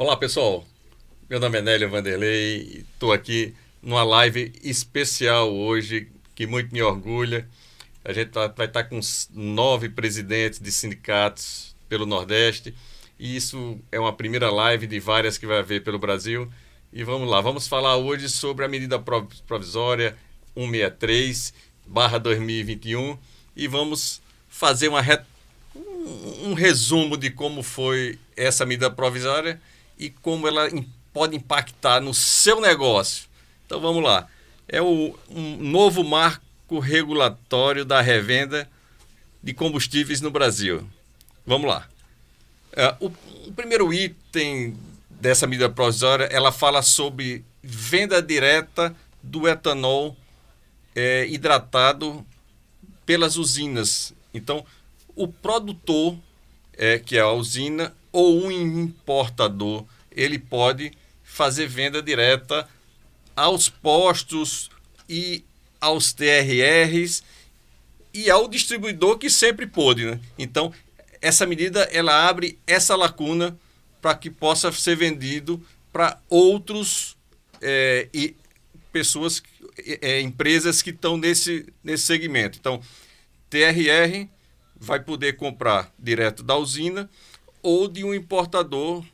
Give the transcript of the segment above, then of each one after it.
Olá pessoal, meu nome é Nélio Vanderlei e estou aqui numa live especial hoje que muito me orgulha. A gente vai estar com 9 presidentes de sindicatos pelo Nordeste e isso é uma primeira live de várias que vai haver pelo Brasil. E vamos lá, vamos falar hoje sobre a medida provisória 163/2021 e vamos fazer um resumo de como foi essa medida provisória e como ela pode impactar no seu negócio. Então vamos lá. É um novo marco regulatório da revenda de combustíveis no Brasil. Vamos lá. O primeiro item dessa medida provisória, ela fala sobre venda direta do etanol hidratado pelas usinas. Então, o produtor, que é a usina, ou um importador, ele pode fazer venda direta aos postos e aos TRRs e ao distribuidor que sempre pôde, né? Então, essa medida ela abre essa lacuna para que possa ser vendido para outros e pessoas, empresas que estão nesse segmento. Então, TRR vai poder comprar direto da usina ou de um importador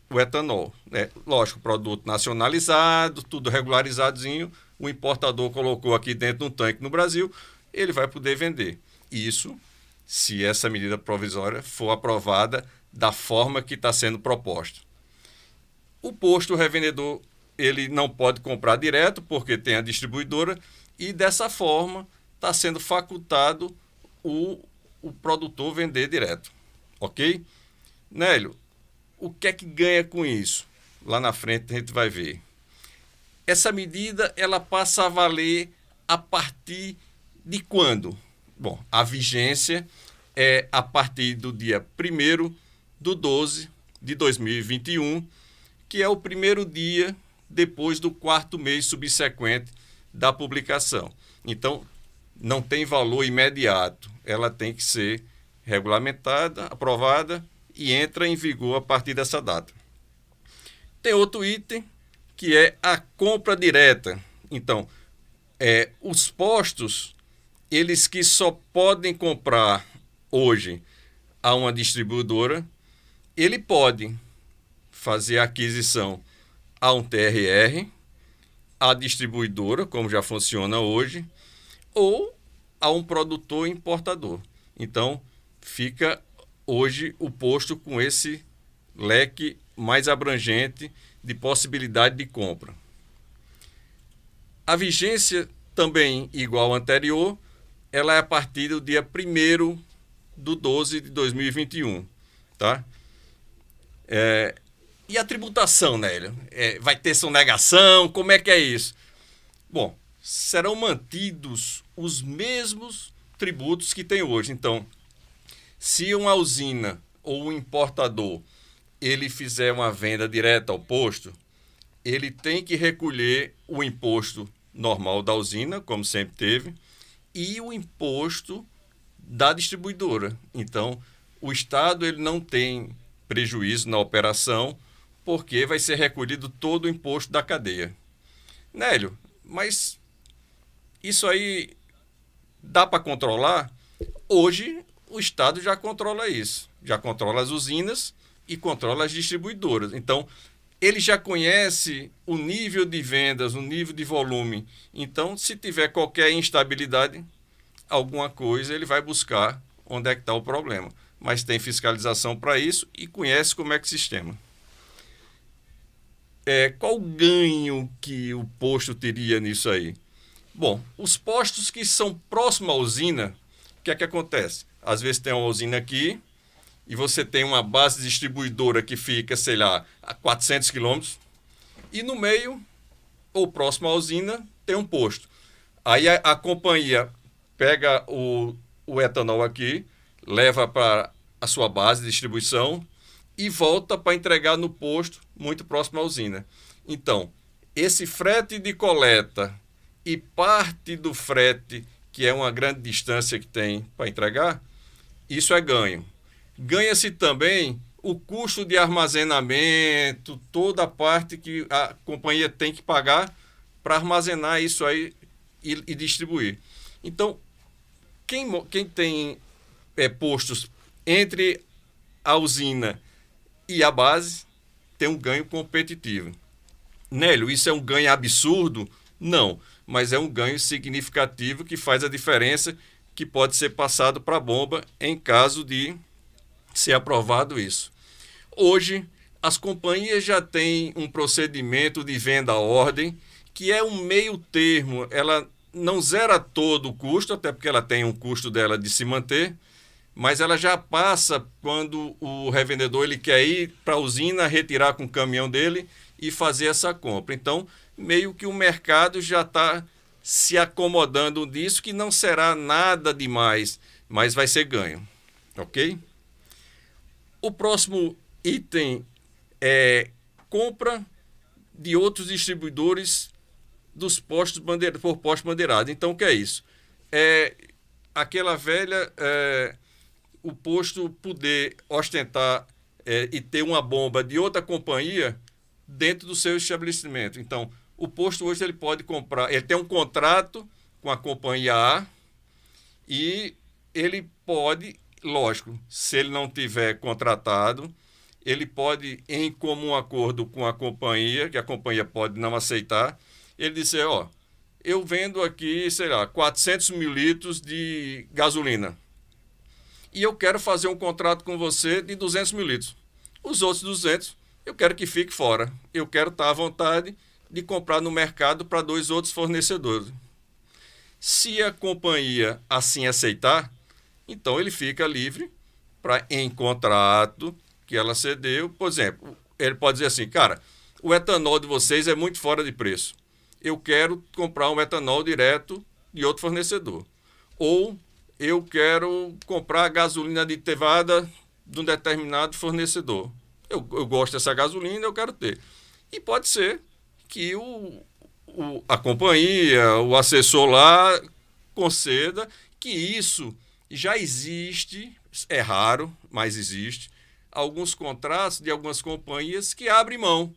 o etanol. Né? Lógico, produto nacionalizado, tudo regularizadozinho, o importador colocou aqui dentro de um tanque no Brasil, ele vai poder vender. Isso se essa medida provisória for aprovada da forma que está sendo proposta. O posto revendedor ele não pode comprar direto porque tem a distribuidora e dessa forma está sendo facultado o produtor vender direto. Ok? Nélio, o que é que ganha com isso? Lá na frente a gente vai ver. Essa medida ela passa a valer a partir de quando? Bom, a vigência é a partir do dia 1º de 12 de 2021, que é o primeiro dia depois do quarto mês subsequente da publicação. Então, não tem valor imediato, ela tem que ser regulamentada, aprovada e entra em vigor a partir dessa data. Tem outro item que é a compra direta. Então, os postos, eles que só podem comprar hoje a uma distribuidora, ele pode fazer a aquisição a um TRR, a distribuidora, como já funciona hoje, ou a um produtor importador. Então, fica hoje o posto com esse leque mais abrangente de possibilidade de compra. A vigência também igual ao anterior, ela é a partir do dia 1º de 12 de 2021, tá? E a tributação, Nélio? Vai ter sonegação? Como é que é isso? Bom, serão mantidos os mesmos tributos que tem hoje. Então, se uma usina ou um importador ele fizer uma venda direta ao posto, ele tem que recolher o imposto normal da usina, como sempre teve, e o imposto da distribuidora. Então, o Estado ele não tem prejuízo na operação, porque vai ser recolhido todo o imposto da cadeia. Nélio, mas isso aí dá para controlar? Hoje, o Estado já controla isso. Já controla as usinas e controla as distribuidoras. Então, ele já conhece o nível de vendas, o nível de volume. Então, se tiver qualquer instabilidade, alguma coisa, ele vai buscar onde é que está o problema. Mas tem fiscalização para isso e conhece como é que é o sistema. Qual o ganho que o posto teria nisso aí? Bom, os postos que são próximos à usina, o que é que acontece? Às vezes tem uma usina aqui e você tem uma base distribuidora que fica, sei lá, a 400 quilômetros e no meio, ou próximo à usina, tem um posto. Aí a companhia pega o etanol aqui, leva para a sua base de distribuição e volta para entregar no posto muito próximo à usina. Então, esse frete de coleta e parte do frete, que é uma grande distância que tem para entregar, isso é ganho. Ganha-se também o custo de armazenamento, toda a parte que a companhia tem que pagar para armazenar isso aí e distribuir. Então, quem tem postos entre a usina e a base tem um ganho competitivo. Nélio, isso é um ganho absurdo? Não, mas é um ganho significativo que faz a diferença, que pode ser passado para a bomba em caso de ser aprovado isso. Hoje, as companhias já têm um procedimento de venda à ordem, que é um meio termo. Ela não zera todo o custo, até porque ela tem um custo dela de se manter, mas ela já passa quando o revendedor ele quer ir para a usina, retirar com o caminhão dele e fazer essa compra. Então, meio que o mercado já está se acomodando disso, que não será nada demais, mas vai ser ganho. Ok? O próximo item é compra de outros distribuidores dos postos por posto bandeirado. Então, o que é isso? É aquela velha... o posto poder ostentar e ter uma bomba de outra companhia dentro do seu estabelecimento. Então, o posto hoje ele pode comprar, ele tem um contrato com a companhia A e ele pode, lógico, se ele não tiver contratado, ele pode, em comum acordo com a companhia, que a companhia pode não aceitar, ele dizer, ó, eu vendo aqui, sei lá, 400 mil litros de gasolina e eu quero fazer um contrato com você de 200 mil litros. Os outros 200, eu quero que fique fora. Eu quero estar à vontade de comprar no mercado para 2 outros fornecedores. Se a companhia assim aceitar, então ele fica livre para, em contrato que ela cedeu, por exemplo, ele pode dizer assim, cara, o etanol de vocês é muito fora de preço. Eu quero comprar um etanol direto de outro fornecedor. Ou eu quero comprar gasolina aditivada de um determinado fornecedor. Eu gosto dessa gasolina, eu quero ter. E pode ser que a companhia, o assessor lá, conceda que isso já existe, é raro, mas existe, alguns contratos de algumas companhias que abrem mão,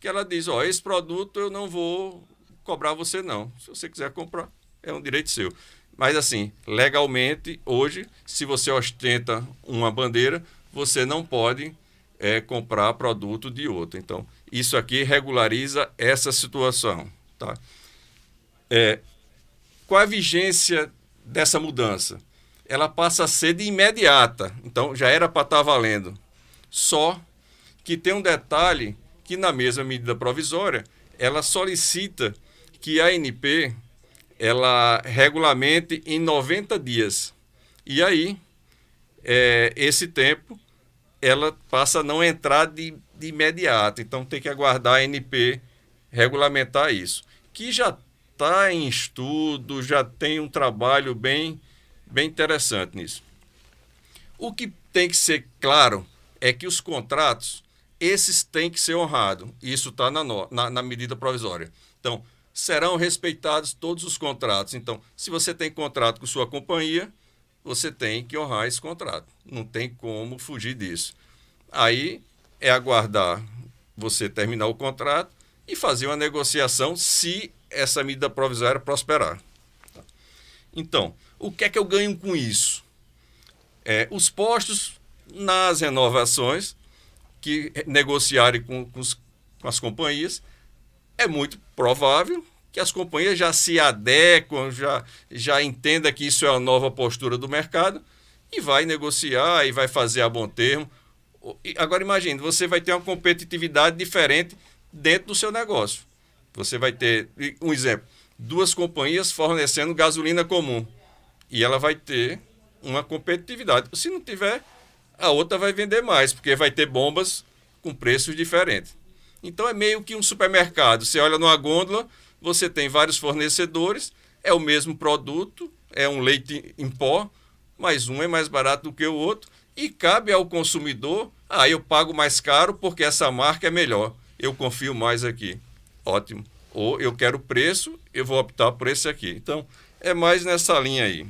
que ela diz, ó, esse produto eu não vou cobrar você não. Se você quiser comprar, é um direito seu. Mas assim, legalmente, hoje, se você ostenta uma bandeira, você não pode comprar produto de outro. Então, isso aqui regulariza essa situação. Tá? Qual a vigência dessa mudança? Ela passa a ser de imediata. Então, já era para estar valendo. Só que tem um detalhe que, na mesma medida provisória, ela solicita que a ANP ela regulamente em 90 dias. E aí, esse tempo, ela passa a não entrar de imediato. Então, tem que aguardar a ANP regulamentar isso. Que já está em estudo, já tem um trabalho bem interessante nisso. O que tem que ser claro é que os contratos, esses têm que ser honrados. Isso está na medida provisória. Então, serão respeitados todos os contratos. Então, se você tem contrato com sua companhia, você tem que honrar esse contrato. Não tem como fugir disso. Aí é aguardar você terminar o contrato e fazer uma negociação se essa medida provisória prosperar. Então, o que é que eu ganho com isso? Os postos nas renovações que negociarem com as companhias, é muito provável que as companhias já se adequam, já entendam que isso é a nova postura do mercado e vai negociar e vai fazer a bom termo. Agora imagine, você vai ter uma competitividade diferente dentro do seu negócio. Você vai ter, um exemplo, 2 companhias fornecendo gasolina comum e ela vai ter uma competitividade. Se não tiver, a outra vai vender mais, porque vai ter bombas com preços diferentes. Então é meio que um supermercado. Você olha numa gôndola, você tem vários fornecedores, é o mesmo produto, é um leite em pó, mas um é mais barato do que o outro, e cabe ao consumidor, eu pago mais caro porque essa marca é melhor, eu confio mais aqui. Ótimo. Ou eu quero preço, eu vou optar por esse aqui. Então, é mais nessa linha aí.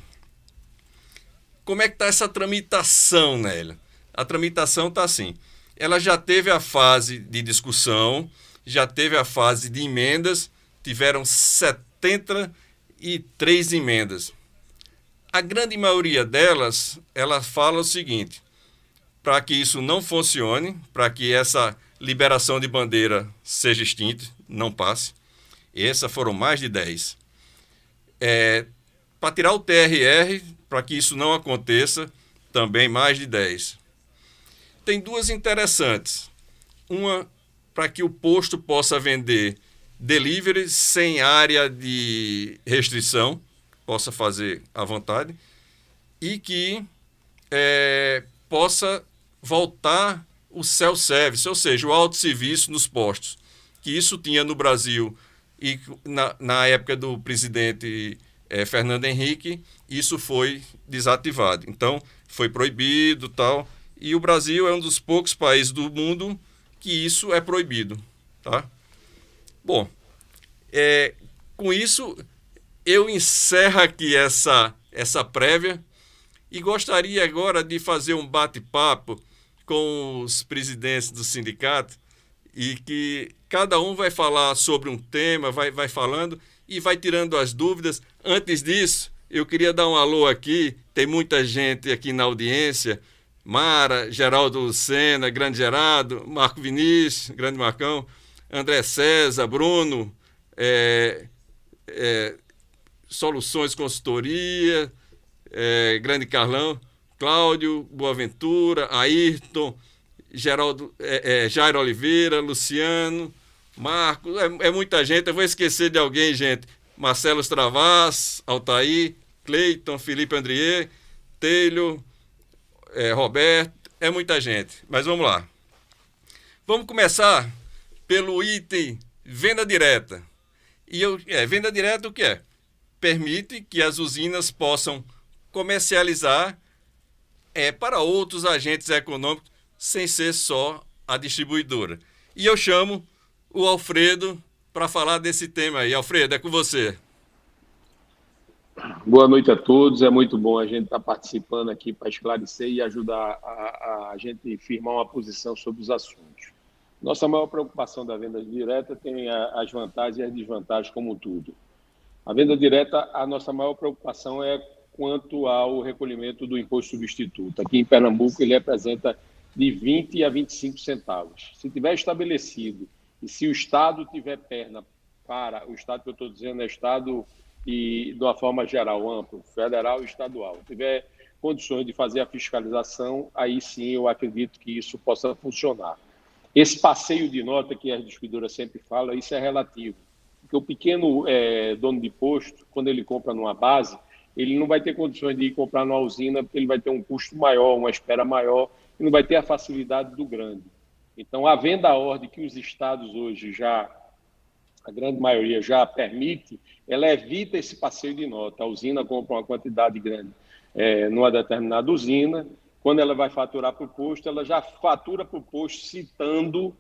Como é que está essa tramitação, Nélia? A tramitação está assim. ela já teve a fase de discussão, já teve a fase de emendas, tiveram 73 emendas. A grande maioria delas, ela fala o seguinte: para que isso não funcione, para que essa liberação de bandeira seja extinta, não passe, essas foram mais de 10. Para tirar o TRR, para que isso não aconteça, também mais de 10. Tem duas interessantes. Uma, para que o posto possa vender delivery sem área de restrição, possa fazer à vontade, e que possa voltar o self-service, ou seja, o autosserviço nos postos, que isso tinha no Brasil, e na época do presidente Fernando Henrique, isso foi desativado. Então, foi proibido tal, e o Brasil é um dos poucos países do mundo que isso é proibido. Tá? Bom, com isso, eu encerro aqui essa prévia e gostaria agora de fazer um bate-papo com os presidentes do sindicato e que cada um vai falar sobre um tema, vai falando e vai tirando as dúvidas. Antes disso, eu queria dar um alô aqui, tem muita gente aqui na audiência, Mara, Geraldo Lucena, Grande Gerardo, Marco Vinícius, Grande Marcão, André César, Bruno, Soluções Consultoria, Grande Carlão, Cláudio, Boaventura, Ayrton, Jairo Oliveira, Luciano, Marcos, é muita gente, eu vou esquecer de alguém, gente. Marcelo Travas, Altair, Cleiton, Felipe Andrier, Teilho, Roberto, é muita gente. Mas vamos lá. Vamos começar pelo item venda direta. Venda direta o que é? Permite que as usinas possam comercializar para outros agentes econômicos, sem ser só a distribuidora. E eu chamo o Alfredo para falar desse tema aí. Alfredo, é com você. Boa noite a todos. É muito bom a gente estar participando aqui para esclarecer e ajudar a gente firmar uma posição sobre os assuntos. Nossa maior preocupação da venda direta tem as vantagens e as desvantagens, como tudo. A venda direta, a nossa maior preocupação é quanto ao recolhimento do imposto substituto. Aqui em Pernambuco, ele representa de 20 a 25 centavos. Se tiver estabelecido e se o Estado tiver perna para, o Estado que eu estou dizendo é Estado e de uma forma geral, amplo, federal e estadual, tiver condições de fazer a fiscalização, aí sim eu acredito que isso possa funcionar. Esse passeio de nota que a distribuidora sempre fala, isso é relativo. Porque o pequeno dono de posto, quando ele compra numa base, ele não vai ter condições de ir comprar numa usina, porque ele vai ter um custo maior, uma espera maior, e não vai ter a facilidade do grande. Então, a venda à ordem que os estados hoje a grande maioria já permite, ela evita esse passeio de nota. A usina compra uma quantidade grande numa determinada usina, quando ela vai faturar para o posto, ela já fatura para o posto citando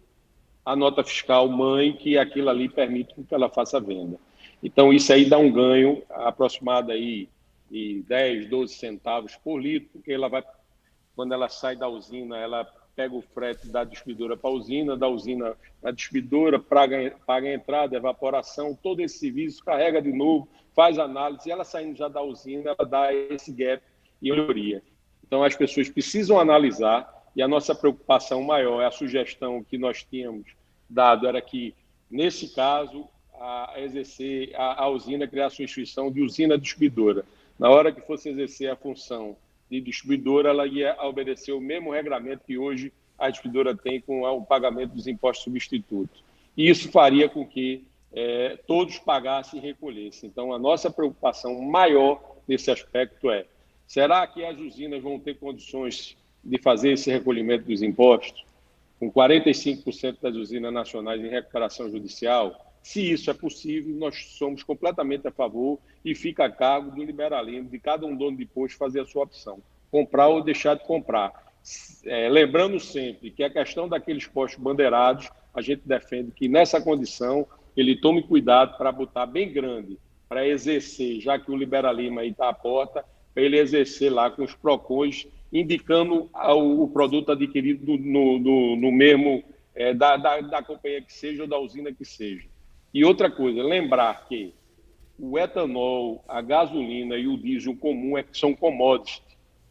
a nota fiscal mãe, que aquilo ali permite que ela faça a venda. Então, isso aí dá um ganho aproximado aí de 10, 12 centavos por litro, porque ela vai, quando ela sai da usina, ela pega o frete da distribuidora para a usina, da usina para a distribuidora, paga a entrada, evaporação, todo esse serviço, carrega de novo, faz análise, e ela saindo já da usina, ela dá esse gap e melhoria. Então, as pessoas precisam analisar, e a nossa preocupação maior, a sugestão que nós tínhamos dado era que, nesse caso, a usina criar a sua instituição de usina distribuidora. Na hora que fosse exercer a função de distribuidora, ela ia obedecer o mesmo regramento que hoje a distribuidora tem com o pagamento dos impostos substitutos. E isso faria com que todos pagassem e recolhessem. Então, a nossa preocupação maior nesse aspecto é: será que as usinas vão ter condições de fazer esse recolhimento dos impostos? Com 45% das usinas nacionais em recuperação judicial, se isso é possível, nós somos completamente a favor e fica a cargo do liberalismo, de cada um dono de posto fazer a sua opção, comprar ou deixar de comprar. Lembrando sempre que a questão daqueles postos bandeirados, a gente defende que nessa condição ele tome cuidado para botar bem grande, para exercer, já que o liberalismo aí está à porta, para ele exercer lá com os PROCONs indicando o produto adquirido no mesmo, da companhia que seja ou da usina que seja. E outra coisa, lembrar que o etanol, a gasolina e o diesel comum são commodities.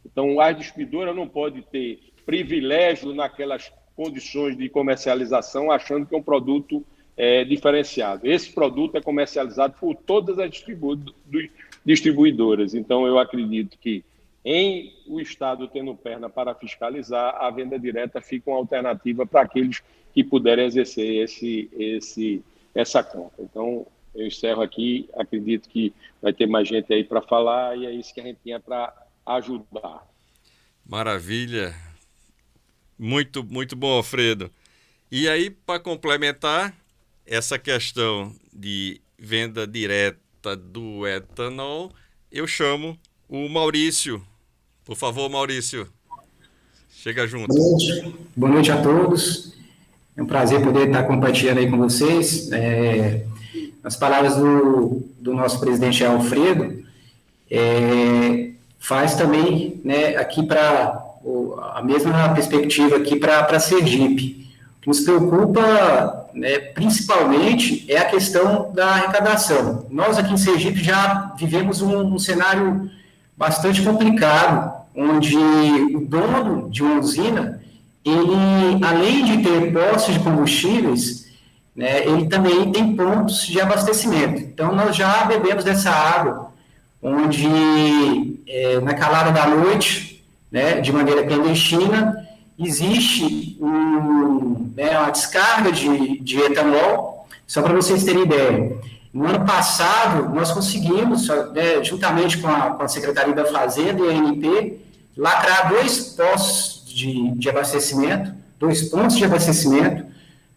Então, a distribuidora não pode ter privilégio naquelas condições de comercialização, achando que é um produto diferenciado. Esse produto é comercializado por todas as distribuidoras. Então, eu acredito que, em o Estado tendo perna para fiscalizar, a venda direta fica uma alternativa para aqueles que puderem exercer essa compra. Então, eu encerro aqui, acredito que vai ter mais gente aí para falar e é isso que a gente tinha para ajudar. Maravilha. Muito, muito bom, Alfredo. E aí, para complementar essa questão de venda direta do etanol, eu chamo o Maurício. Por favor, Maurício, chega junto. Boa noite a todos. É um prazer poder estar compartilhando aí com vocês. As palavras do nosso presidente Alfredo faz também, né, aqui para a mesma perspectiva aqui para Sergipe. O que nos preocupa, né, principalmente é a questão da arrecadação. Nós aqui em Sergipe já vivemos um cenário bastante complicado, onde o dono de uma usina, ele, além de ter postos de combustíveis, né, ele também tem pontos de abastecimento. Então, nós já bebemos dessa água, onde, na calada da noite, né, de maneira clandestina, existe uma descarga de etanol, só para vocês terem ideia. No ano passado, nós conseguimos, juntamente com a Secretaria da Fazenda e a ANP, lacrar 2 postos de abastecimento, 2 pontos de abastecimento,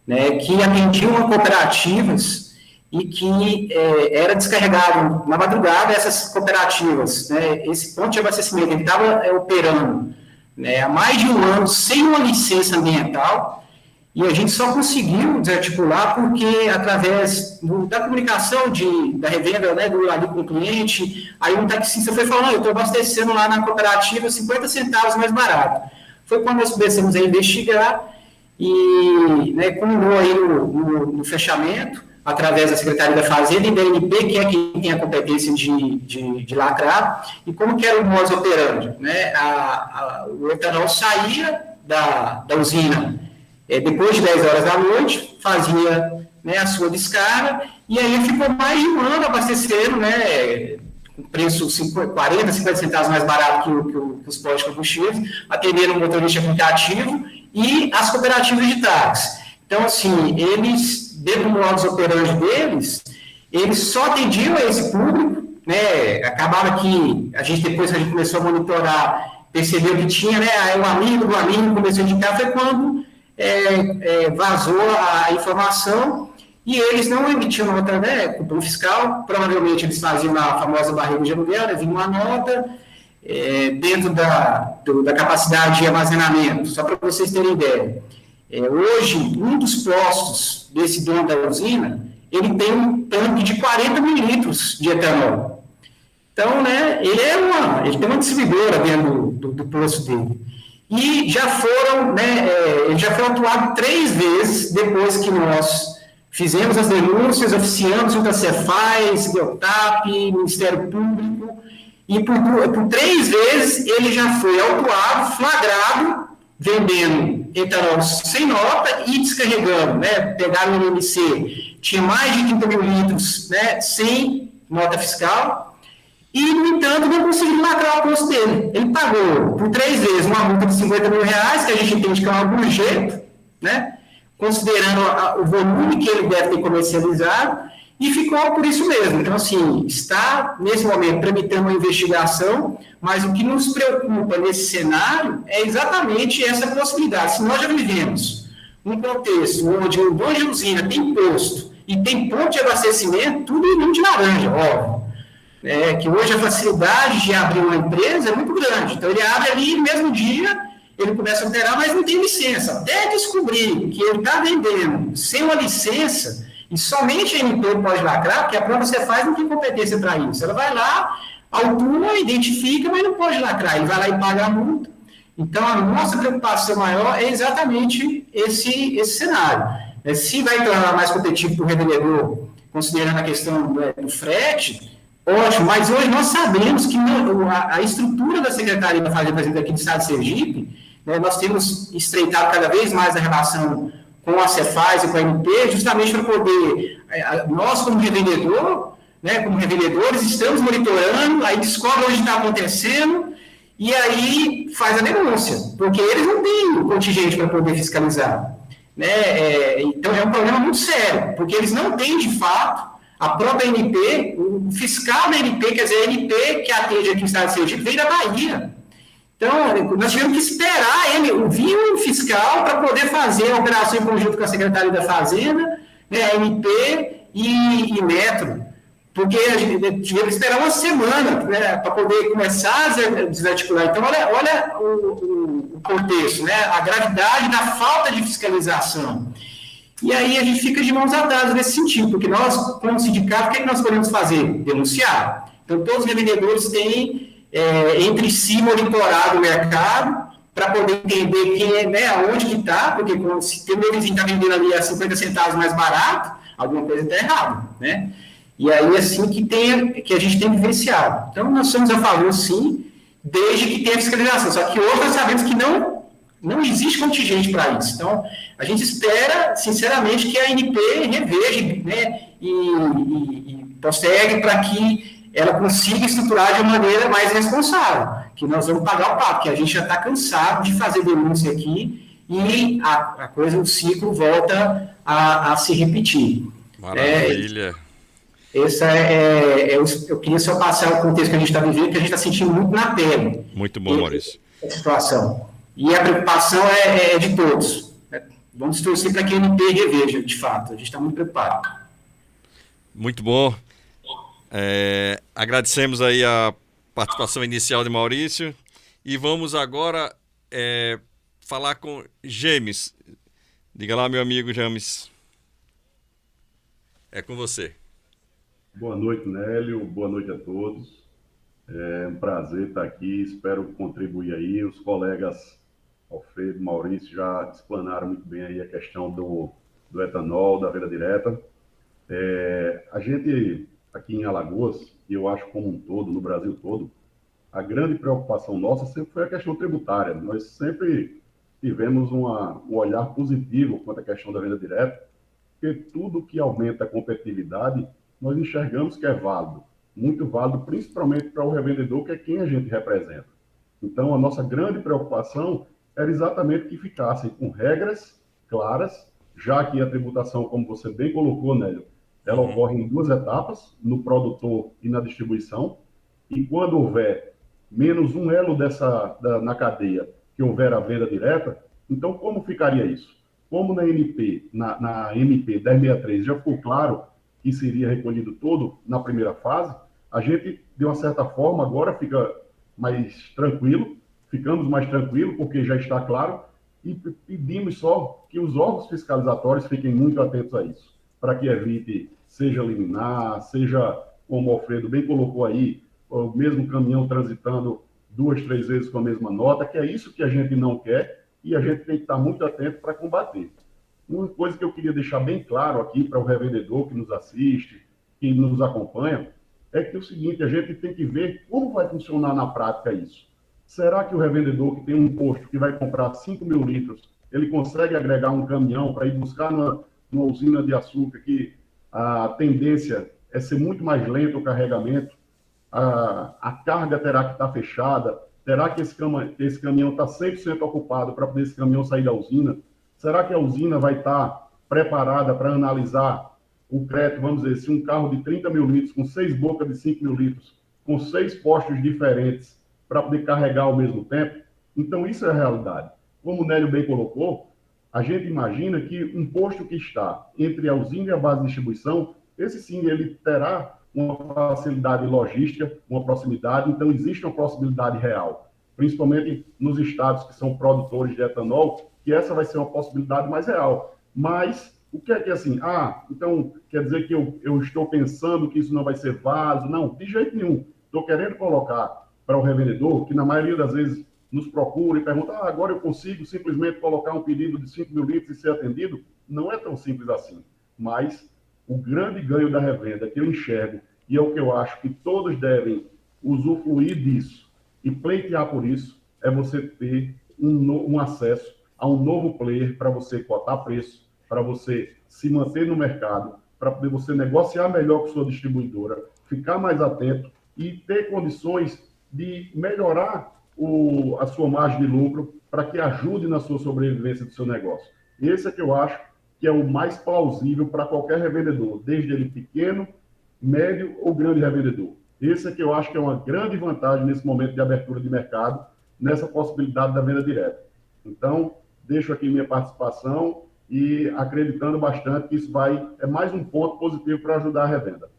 né, que atendiam a cooperativas e que era descarregado na madrugada essas cooperativas. Né, esse ponto de abastecimento ele estava operando, né, há mais de um ano sem uma licença ambiental, e a gente só conseguiu desarticular porque, através da comunicação da revenda, né, ali com o cliente, aí um taxista foi falando, eu estou abastecendo lá na cooperativa 50 centavos mais barato. Foi quando nós começamos a investigar e, né, culminou aí no fechamento, através da Secretaria da Fazenda e da ANP, que é quem tem a competência de lacrar, e como que era o modus operandi, né? O etanol saía da usina depois de 10 horas da noite, fazia, né, a sua descarga, e aí ficou mais de um ano abastecendo, né, com preço 40, 50 centavos mais barato que os postos de combustíveis, atendendo o motorista aplicativo e as cooperativas de táxi. Então, assim, eles, dentro do modus operandi deles, eles só atendiam a esse público, né, acabava que depois que a gente começou a monitorar, percebeu que tinha, né, aí o amigo do amigo começou a indicar, foi quando vazou a informação e eles não emitiam nota, né, cupom fiscal, provavelmente eles faziam a famosa barriga de aluguel, vinha uma nota dentro da capacidade de armazenamento, só para vocês terem ideia. Hoje, um dos postos desse dono da usina, ele tem um tanque de 40 mililitros de etanol. Então, né, ele tem uma distribuidora dentro do posto dele. E já foram, né, ele já foi atuado 3 vezes depois que nós fizemos as denúncias, oficiamos junto à Cefaz, Deltap, Ministério Público, e por 3 vezes ele já foi autuado, flagrado, vendendo etanol sem nota e descarregando, né, pegaram no IMC, tinha mais de 30 mil litros, né, sem nota fiscal, e, no entanto, não conseguiu lacrar o posto dele. Ele pagou por 3 vezes uma multa de 50 mil reais, que a gente entende que é um abuso, né, considerando o volume que ele deve ter comercializado, e ficou por isso mesmo. Então, assim, está, nesse momento, tramitando uma investigação, mas o que nos preocupa nesse cenário é exatamente essa possibilidade. Se nós já vivemos um contexto onde o dono de usina tem posto e tem ponto de abastecimento, tudo em de laranja, óbvio. Que hoje a facilidade de abrir uma empresa é muito grande. Então, ele abre ali no mesmo dia, ele começa a operar, mas não tem licença. Até descobrir que ele está vendendo sem uma licença, e somente a ANP pode lacrar, porque a própria Cefaz não tem competência para isso. Ela vai lá, autua, identifica, mas não pode lacrar. Ele vai lá e paga a multa. Então, a nossa preocupação maior é exatamente esse cenário. Se vai tornar mais competitivo para o revendedor, considerando a questão do frete, ótimo, mas hoje nós sabemos que a estrutura da Secretaria da Fazenda, por exemplo, aqui do Estado de Sergipe, né, nós temos estreitado cada vez mais a relação com a Cefaz e com a MP, justamente para poder, nós como revendedor, né, como revendedores, estamos monitorando, aí descobre onde está acontecendo, e aí faz a denúncia, porque eles não têm contingente para poder fiscalizar. Né? Então, é um problema muito sério, porque eles não têm, de fato, a própria ANP, o fiscal da ANP, quer dizer, a ANP que atende aqui no Estado de Sergipe, veio da Bahia. Então, nós tivemos que esperar ele vir um fiscal para poder fazer a operação em conjunto com a Secretaria da Fazenda, né, a ANP e Metro. Porque a gente tivemos que esperar uma semana, né, para poder começar a desarticular. Então, olha o contexto, né, a gravidade da falta de fiscalização. E aí a gente fica de mãos atadas nesse sentido, porque nós, como sindicato, o que nós podemos fazer? Denunciar. Então, todos os revendedores têm, entre si, monitorado o mercado, para poder entender quem né, aonde que está, porque se tem meu vizinho que está vendendo ali a 50 centavos mais barato, alguma coisa está errada, né? E aí, assim, que a gente tem vivenciado. Então, nós somos a favor, sim, desde que tenha fiscalização. Só que hoje nós sabemos que não existe contingente para isso. Então, a gente espera, sinceramente, que a ANP reveja, né, e postergue para que ela consiga estruturar de uma maneira mais responsável, que nós vamos pagar o pato, que a gente já está cansado de fazer denúncia aqui e a coisa, o ciclo volta a se repetir. Maravilha. Eu queria só passar o contexto que a gente está vivendo, que a gente está sentindo muito na pele. Muito bom, Maurício. A situação. E a preocupação é de todos. Vamos torcer para que a ANP reveja, de fato. A gente está muito preocupado. Muito bom. Agradecemos aí a participação inicial de Maurício. E vamos agora falar com James. Diga lá, meu amigo James. É com você. Boa noite, Nélio. Boa noite a todos. É um prazer estar aqui. Espero contribuir aí. Os colegas Alfredo e Maurício já explanaram muito bem aí a questão do etanol, da venda direta. A gente, aqui em Alagoas, e eu acho como um todo, no Brasil todo, a grande preocupação nossa sempre foi a questão tributária. Nós sempre tivemos um olhar positivo quanto à questão da venda direta, porque tudo que aumenta a competitividade nós enxergamos que é válido, muito válido, principalmente para o revendedor, que é quem a gente representa. Então, a nossa grande preocupação era exatamente que ficassem com regras claras, já que a tributação, como você bem colocou, Nélio, ela ocorre em 2 etapas, no produtor e na distribuição, e quando houver menos um elo na cadeia que houver a venda direta, então como ficaria isso? Como na MP, na MP 1063 já ficou claro que seria recolhido todo na primeira fase, a gente, de uma certa forma, agora fica mais tranquilo, ficamos mais tranquilos, porque já está claro, e pedimos só que os órgãos fiscalizatórios fiquem muito atentos a isso, para que evite, seja liminar, seja, como o Alfredo bem colocou aí, o mesmo caminhão transitando 2, 3 vezes com a mesma nota, que é isso que a gente não quer, e a gente tem que estar muito atento para combater. Uma coisa que eu queria deixar bem claro aqui para o revendedor que nos assiste, que nos acompanha, é que é o seguinte, a gente tem que ver como vai funcionar na prática isso. Será que o revendedor que tem um posto que vai comprar 5 mil litros, ele consegue agregar um caminhão para ir buscar numa usina de açúcar que a tendência é ser muito mais lento o carregamento, a carga terá que estar fechada, terá que esse caminhão está 100% ocupado para poder esse caminhão sair da usina? Será que a usina vai estar preparada para analisar o crédito, vamos dizer, se um carro de 30 mil litros, com 6 bocas de 5 mil litros, com 6 postos diferentes, para poder carregar ao mesmo tempo? Então, isso é a realidade. Como o Nélio bem colocou, a gente imagina que um posto que está entre a usina e a base de distribuição, esse sim, ele terá uma facilidade logística, uma proximidade, então existe uma possibilidade real, principalmente nos estados que são produtores de etanol, que essa vai ser uma possibilidade mais real. Mas, o que é que assim, então quer dizer que eu estou pensando que isso não vai ser válido? Não, de jeito nenhum. Estou querendo colocar para o revendedor, que na maioria das vezes nos procura e pergunta, agora eu consigo simplesmente colocar um pedido de 5 mil litros e ser atendido? Não é tão simples assim. Mas o grande ganho da revenda que eu enxergo, e é o que eu acho que todos devem usufruir disso e pleitear por isso, é você ter um acesso a um novo player para você cotar preço, para você se manter no mercado, para poder você negociar melhor com sua distribuidora, ficar mais atento e ter condições de melhorar a sua margem de lucro para que ajude na sua sobrevivência do seu negócio. Esse é que eu acho que é o mais plausível para qualquer revendedor, desde ele pequeno, médio ou grande revendedor. Esse é que eu acho que é uma grande vantagem nesse momento de abertura de mercado, nessa possibilidade da venda direta. Então, deixo aqui minha participação e acreditando bastante que isso é mais um ponto positivo para ajudar a revenda.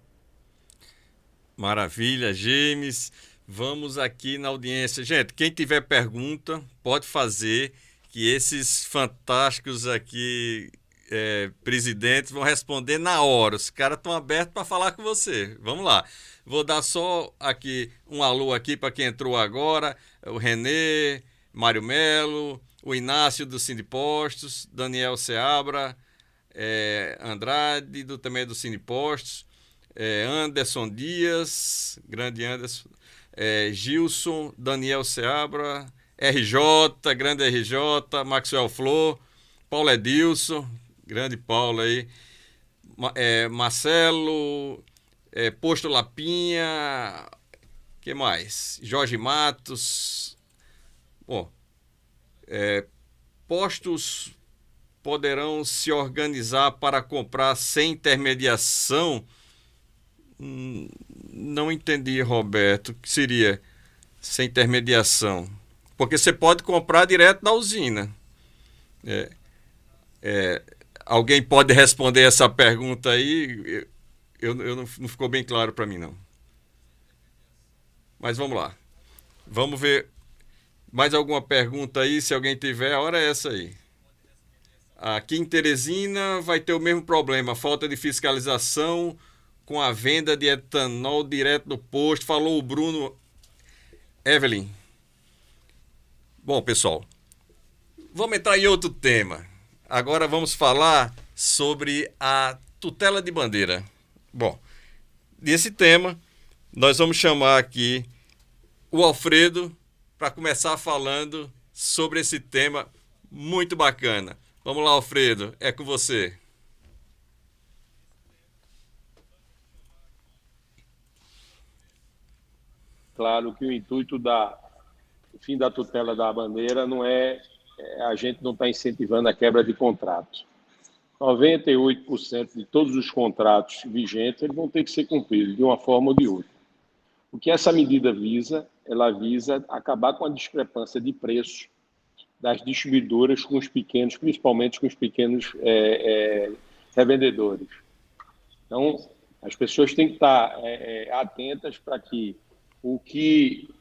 Maravilha, James. Vamos aqui na audiência. Gente, quem tiver pergunta, pode fazer, que esses fantásticos aqui presidentes vão responder na hora. Os caras estão abertos para falar com você. Vamos lá. Vou dar só aqui um alô aqui para quem entrou agora. O Renê, Mário Melo, o Inácio do Sindipostos, Daniel Seabra, Andrade, também do Sindipostos, Anderson Dias, grande Anderson, Gilson, Daniel Seabra, RJ, grande RJ, Maxwell Flor, Paulo Edilson, grande Paulo aí, Marcelo, Posto Lapinha, que mais? Jorge Matos. Bom, postos poderão se organizar para comprar sem intermediação? Não entendi, Roberto. O que seria sem intermediação? Porque você pode comprar direto na usina. Alguém pode responder essa pergunta aí? Não ficou bem claro para mim, não. Mas vamos lá. Vamos ver mais alguma pergunta aí, se alguém tiver, a hora é essa aí. Aqui em Teresina vai ter o mesmo problema, falta de fiscalização com a venda de etanol direto do posto, falou o Bruno. Evelyn. Bom, pessoal, vamos entrar em outro tema. Agora vamos falar sobre a tutela de bandeira. Bom, desse tema, nós vamos chamar aqui o Alfredo para começar falando sobre esse tema muito bacana. Vamos lá, Alfredo, é com você. Claro que o intuito do fim da tutela da bandeira não a gente não está incentivando a quebra de contratos. 98% de todos os contratos vigentes eles vão ter que ser cumpridos de uma forma ou de outra. O que essa medida visa? Ela visa acabar com a discrepância de preços das distribuidoras com os pequenos, principalmente com os pequenos revendedores. Então, as pessoas têm que estar atentas para que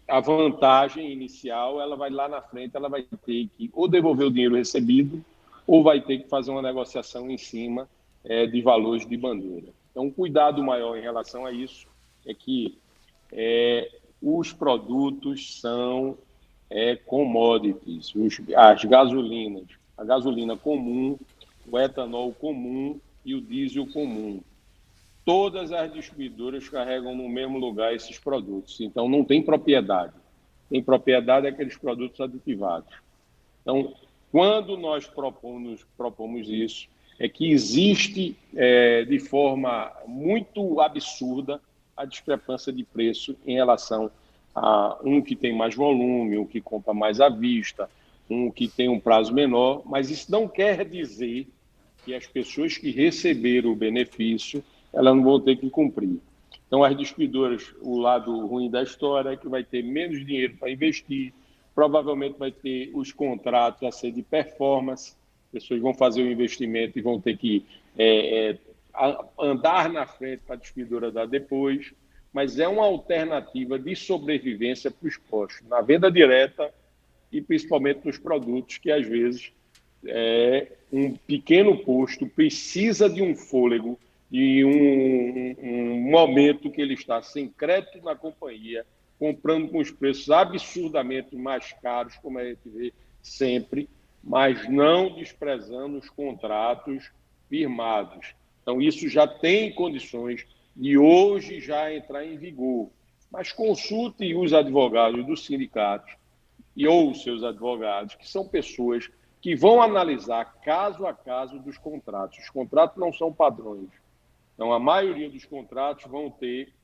a vantagem inicial, ela vai lá na frente, ela vai ter que ou devolver o dinheiro recebido ou vai ter que fazer uma negociação em cima de valores de bandeira. Então, um cuidado maior em relação a isso é que os produtos são commodities, as gasolinas, a gasolina comum, o etanol comum e o diesel comum. Todas as distribuidoras carregam no mesmo lugar esses produtos, então não tem propriedade. Tem propriedade aqueles produtos aditivados. Então, quando nós propomos isso, é que existe de forma muito absurda a discrepância de preço em relação a um que tem mais volume, um que compra mais à vista, um que tem um prazo menor, mas isso não quer dizer que as pessoas que receberam o benefício, elas não vão ter que cumprir. Então, as distribuidoras, o lado ruim da história é que vai ter menos dinheiro para investir, provavelmente vai ter os contratos a ser de performance, pessoas vão fazer o investimento e vão ter que andar na frente para a distribuidora dar depois, mas é uma alternativa de sobrevivência para os postos, na venda direta e principalmente nos produtos que, às vezes, um pequeno posto precisa de um fôlego e um momento que ele está sem crédito na companhia, comprando com os preços absurdamente mais caros, como a gente vê sempre, mas não desprezando os contratos firmados. Então, isso já tem condições de hoje já entrar em vigor. Mas consulte os advogados dos sindicatos ou os seus advogados, que são pessoas que vão analisar caso a caso dos contratos. Os contratos não são padrões. Então, a maioria dos contratos vão ter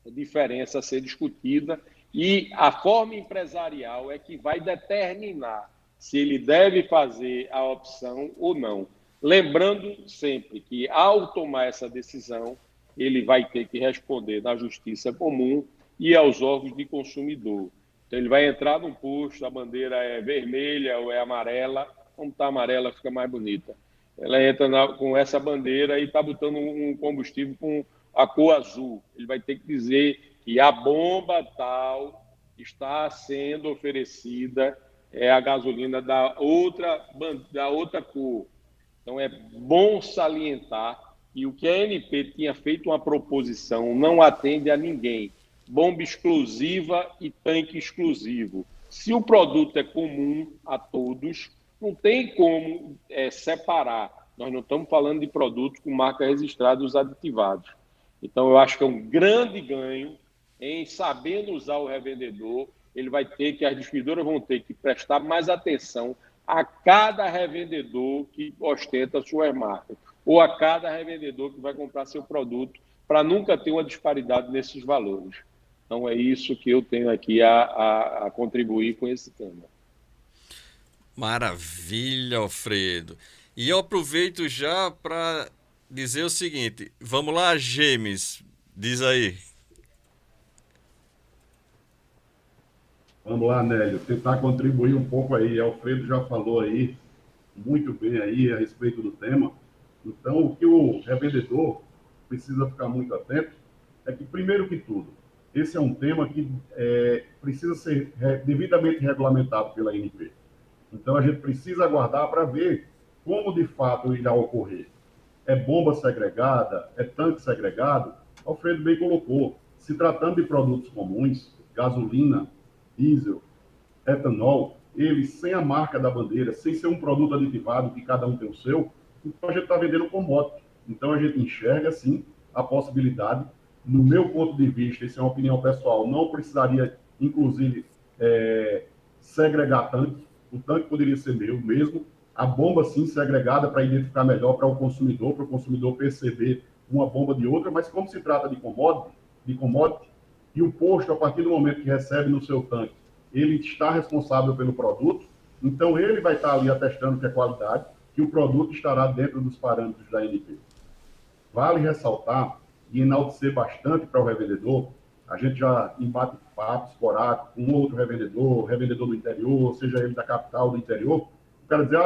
diferença a ser discutida e a forma empresarial é que vai determinar se ele deve fazer a opção ou não. Lembrando sempre que, ao tomar essa decisão, ele vai ter que responder na Justiça Comum e aos órgãos de consumidor. Então, ele vai entrar num posto, a bandeira é vermelha ou é amarela, como está amarela fica mais bonita. Ela entra com essa bandeira e está botando um combustível com a cor azul. Ele vai ter que dizer que a bomba tal está sendo oferecida, é a gasolina da outra cor. Então, é bom salientar que o que a ANP tinha feito uma proposição não atende a ninguém. Bomba exclusiva e tanque exclusivo. Se o produto é comum a todos, não tem como separar. Nós não estamos falando de produtos com marca registrada, os aditivados. Então, eu acho que é um grande ganho em sabendo usar o revendedor. Ele vai ter que, as distribuidoras vão ter que prestar mais atenção a cada revendedor que ostenta suas marcas, ou a cada revendedor que vai comprar seu produto, para nunca ter uma disparidade nesses valores. Então, é isso que eu tenho aqui a contribuir com esse tema. Maravilha, Alfredo. E eu aproveito já para dizer o seguinte, vamos lá, Gêmeos, diz aí. Vamos lá, Nélio, tentar contribuir um pouco aí. Alfredo já falou aí muito bem aí a respeito do tema. Então, o que o revendedor precisa ficar muito atento é que, primeiro que tudo, esse é um tema que precisa ser devidamente regulamentado pela ANP. Então, a gente precisa aguardar para ver como, de fato, irá ocorrer. É bomba segregada? É tanque segregado? Alfredo bem colocou. Se tratando de produtos comuns, gasolina, diesel, etanol, eles sem a marca da bandeira, sem ser um produto aditivado, que cada um tem o seu, então a gente está vendendo commodity. Então a gente enxerga, sim, a possibilidade. No meu ponto de vista, isso é uma opinião pessoal, não precisaria, inclusive, segregar tanque. O tanque poderia ser meu mesmo. A bomba, sim, segregada para identificar melhor para o consumidor perceber uma bomba de outra, mas como se trata de commodity, e o posto, a partir do momento que recebe no seu tanque, ele está responsável pelo produto, então ele vai estar ali atestando que é qualidade, que o produto estará dentro dos parâmetros da ANP. Vale ressaltar e enaltecer bastante para o revendedor, a gente já embate papos esporádicos com outro revendedor do interior, seja ele da capital ou do interior, o cara dizer,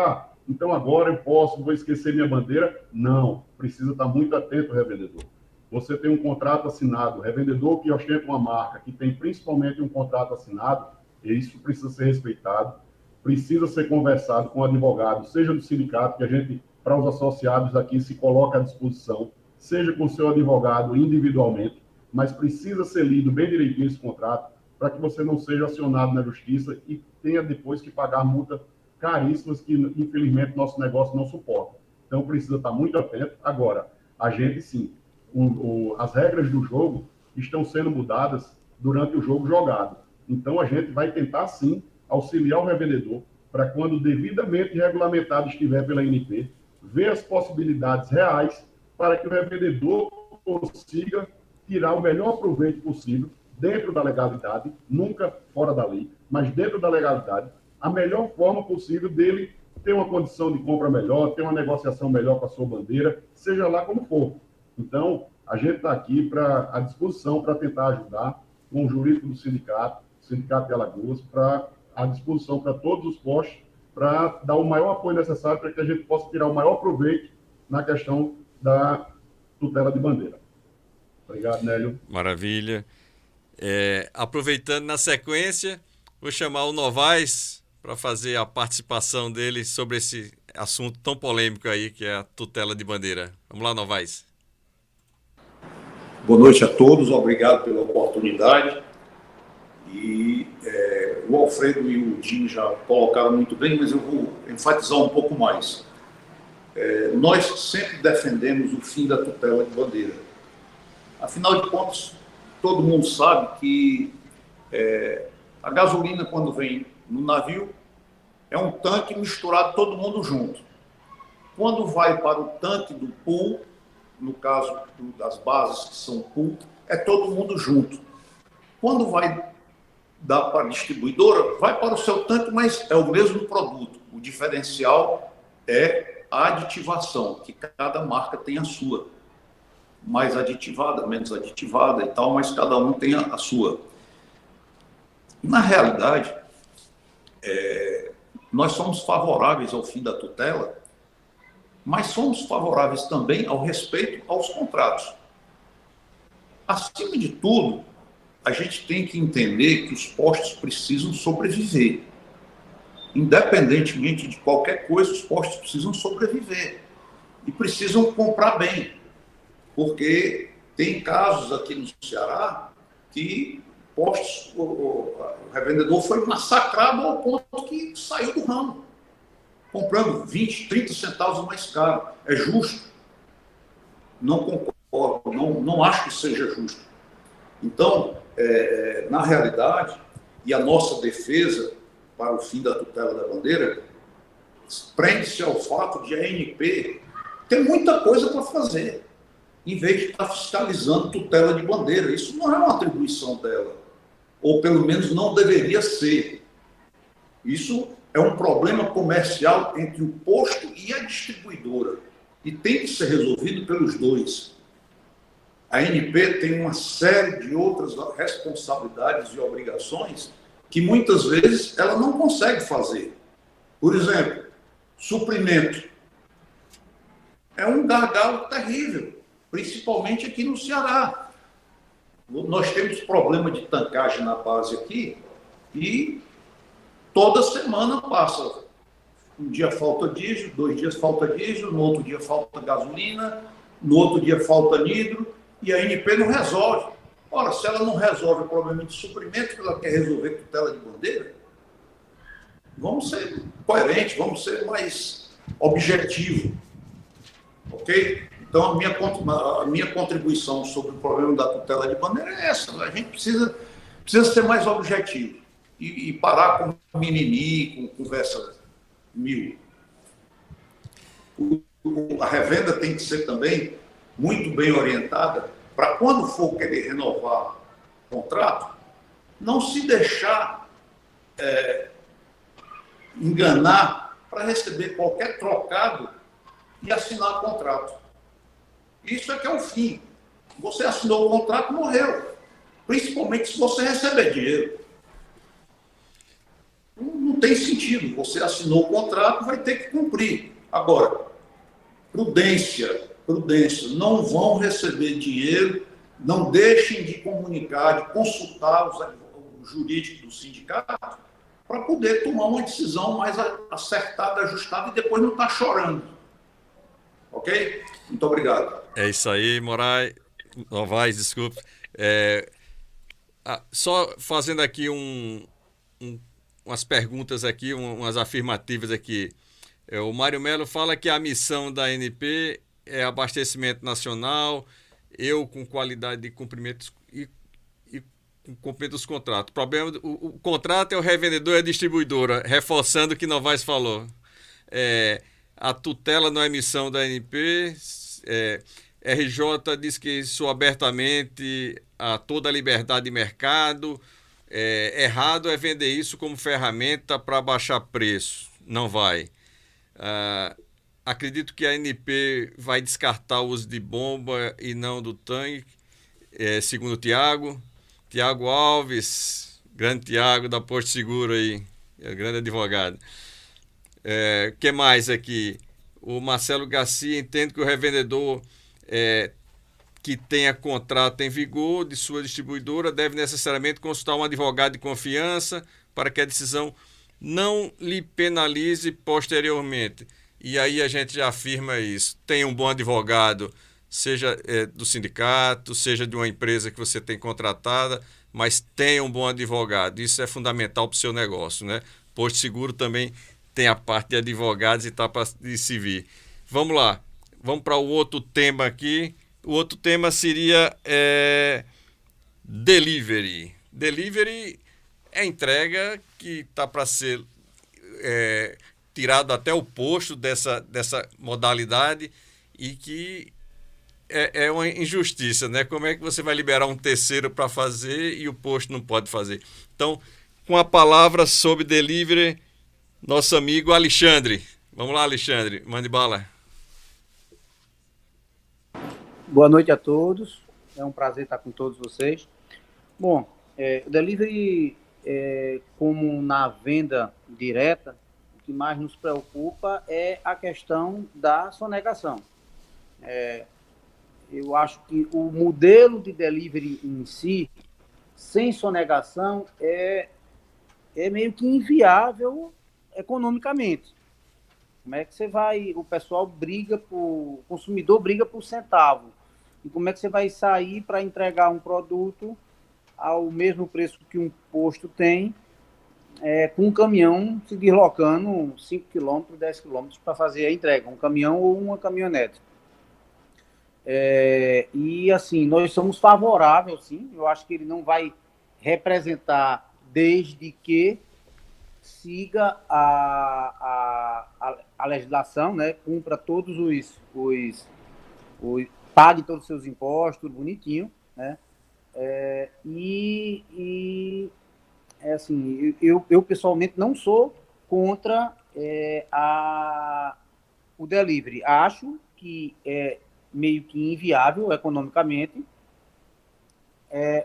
então agora eu vou esquecer minha bandeira. Não, precisa estar muito atento, revendedor. Você tem um contrato assinado, revendedor que ostenta uma marca, que tem principalmente um contrato assinado, e isso precisa ser respeitado, precisa ser conversado com o advogado, seja do sindicato, que a gente, para os associados aqui, se coloca à disposição, seja com o seu advogado individualmente, mas precisa ser lido bem direitinho esse contrato, para que você não seja acionado na justiça e tenha depois que pagar multa caríssimas que, infelizmente, nosso negócio não suporta. Então, precisa estar muito atento. Agora, a gente, sim, as regras do jogo estão sendo mudadas durante o jogo jogado. Então, a gente vai tentar, sim, auxiliar o revendedor para, quando devidamente regulamentado estiver pela ANP, ver as possibilidades reais para que o revendedor consiga tirar o melhor proveito possível dentro da legalidade, nunca fora da lei, mas dentro da legalidade, a melhor forma possível dele ter uma condição de compra melhor, ter uma negociação melhor com a sua bandeira, seja lá como for. Então, a gente está aqui à disposição para tentar ajudar com o jurídico do sindicato de Alagoas, à disposição para todos os postos, para dar o maior apoio necessário para que a gente possa tirar o maior proveito na questão da tutela de bandeira. Obrigado, Nélio. Maravilha. Aproveitando na sequência, vou chamar o Novaes para fazer a participação dele sobre esse assunto tão polêmico aí, que é a tutela de bandeira. Vamos lá, Novaes. Boa noite a todos, obrigado pela oportunidade. O Alfredo e o Jim já colocaram muito bem, mas eu vou enfatizar um pouco mais. Nós sempre defendemos o fim da tutela de bandeira. Afinal de contas, todo mundo sabe que a gasolina, quando vem no navio, é um tanque misturado todo mundo junto. Quando vai para o tanque do pool, no caso das bases que são pool, é todo mundo junto. Quando vai dar para a distribuidora, vai para o seu tanque, mas é o mesmo produto. O diferencial é a aditivação, que cada marca tem a sua. Mais aditivada, menos aditivada e tal, mas cada um tem a sua. Na realidade, nós somos favoráveis ao fim da tutela, mas somos favoráveis também ao respeito aos contratos. Acima de tudo, a gente tem que entender que os postos precisam sobreviver. Independentemente de qualquer coisa, os postos precisam sobreviver. E precisam comprar bem. Porque tem casos aqui no Ceará que postos, o revendedor foi massacrado ao ponto que saiu do ramo, comprando 20, 30 centavos mais caro. É justo? Não concordo, não acho que seja justo. Então, na realidade, e a nossa defesa para o fim da tutela da bandeira prende-se ao fato de a ANP ter muita coisa para fazer, em vez de estar fiscalizando tutela de bandeira. Isso não é uma atribuição dela, ou pelo menos não deveria ser. Isso é um problema comercial entre o posto e a distribuidora, e tem que ser resolvido pelos dois. A ANP tem uma série de outras responsabilidades e obrigações que muitas vezes ela não consegue fazer. Por exemplo, suprimento. É um gargalo terrível, principalmente aqui no Ceará. Nós temos problema de tancagem na base aqui e toda semana passa. Um dia falta diesel, 2 dias falta diesel, no outro dia falta gasolina, no outro dia falta nitro, e a ANP não resolve. Ora, se ela não resolve o problema de suprimento, ela quer resolver tutela de bandeira, vamos ser coerentes, vamos ser mais objetivos. Ok? Então, a minha contribuição sobre o problema da tutela de bandeira é essa. A gente precisa ser mais objetivo e parar com mimimi, com conversa mil. A revenda tem que ser também muito bem orientada para, quando for querer renovar o contrato, não se deixar enganar para receber qualquer trocado e assinar contrato. Isso é que é o fim. Você assinou o contrato, morreu. Principalmente se você receber dinheiro. Não tem sentido. Você assinou o contrato, vai ter que cumprir. Agora, prudência. Não vão receber dinheiro, não deixem de comunicar, de consultar o jurídico do sindicato para poder tomar uma decisão mais acertada, ajustada e depois não estar chorando. Ok? Muito obrigado. É isso aí, Novaes, desculpe. Só fazendo aqui umas perguntas aqui, umas afirmativas aqui. O Mário Melo fala que a missão da ANP é abastecimento nacional, com qualidade de cumprimento e com cumprimento dos contratos. O problema, o contrato é o revendedor e a distribuidora, reforçando o que Novaes falou. A tutela não é missão da ANP. RJ diz que isso abertamente a toda a liberdade de mercado. Errado é vender isso como ferramenta para baixar preço. Não vai. Acredito que a ANP vai descartar o uso de bomba e não do tanque, segundo o Tiago Alves, grande Tiago da Porto Seguro aí, grande advogado. Que mais aqui? O Marcelo Garcia entende que o revendedor que tenha contrato em vigor de sua distribuidora deve necessariamente consultar um advogado de confiança para que a decisão não lhe penalize posteriormente. E aí a gente já afirma isso. Tem um bom advogado, seja do sindicato, seja de uma empresa que você tem contratada, mas tenha um bom advogado. Isso é fundamental para o seu negócio, né? Porto Seguro também tem a parte de advogados e está para se vir. Vamos lá, vamos para o outro tema aqui. O outro tema seria delivery. Delivery é entrega que está para ser tirado até o posto dessa modalidade e que é uma injustiça, né? Como é que você vai liberar um terceiro para fazer e o posto não pode fazer? Então, com a palavra sobre delivery, nosso amigo Alexandre. Vamos lá, Alexandre, mande bala. Boa noite a todos, é um prazer estar com todos vocês. Bom, o delivery, como na venda direta, o que mais nos preocupa é a questão da sonegação. Eu acho que o modelo de delivery em si, sem sonegação, é meio que inviável economicamente. Como é que você vai... O pessoal briga o consumidor briga por centavo. E como é que você vai sair para entregar um produto ao mesmo preço que um posto tem, com um caminhão se deslocando 5 km, 10 km para fazer a entrega, um caminhão ou uma caminhonete. E assim, nós somos favoráveis, sim. Eu acho que ele não vai representar desde que siga a legislação, né? Cumpra todos pague todos os seus impostos, bonitinho, né? Assim, eu pessoalmente não sou contra o delivery. Acho que é meio que inviável economicamente,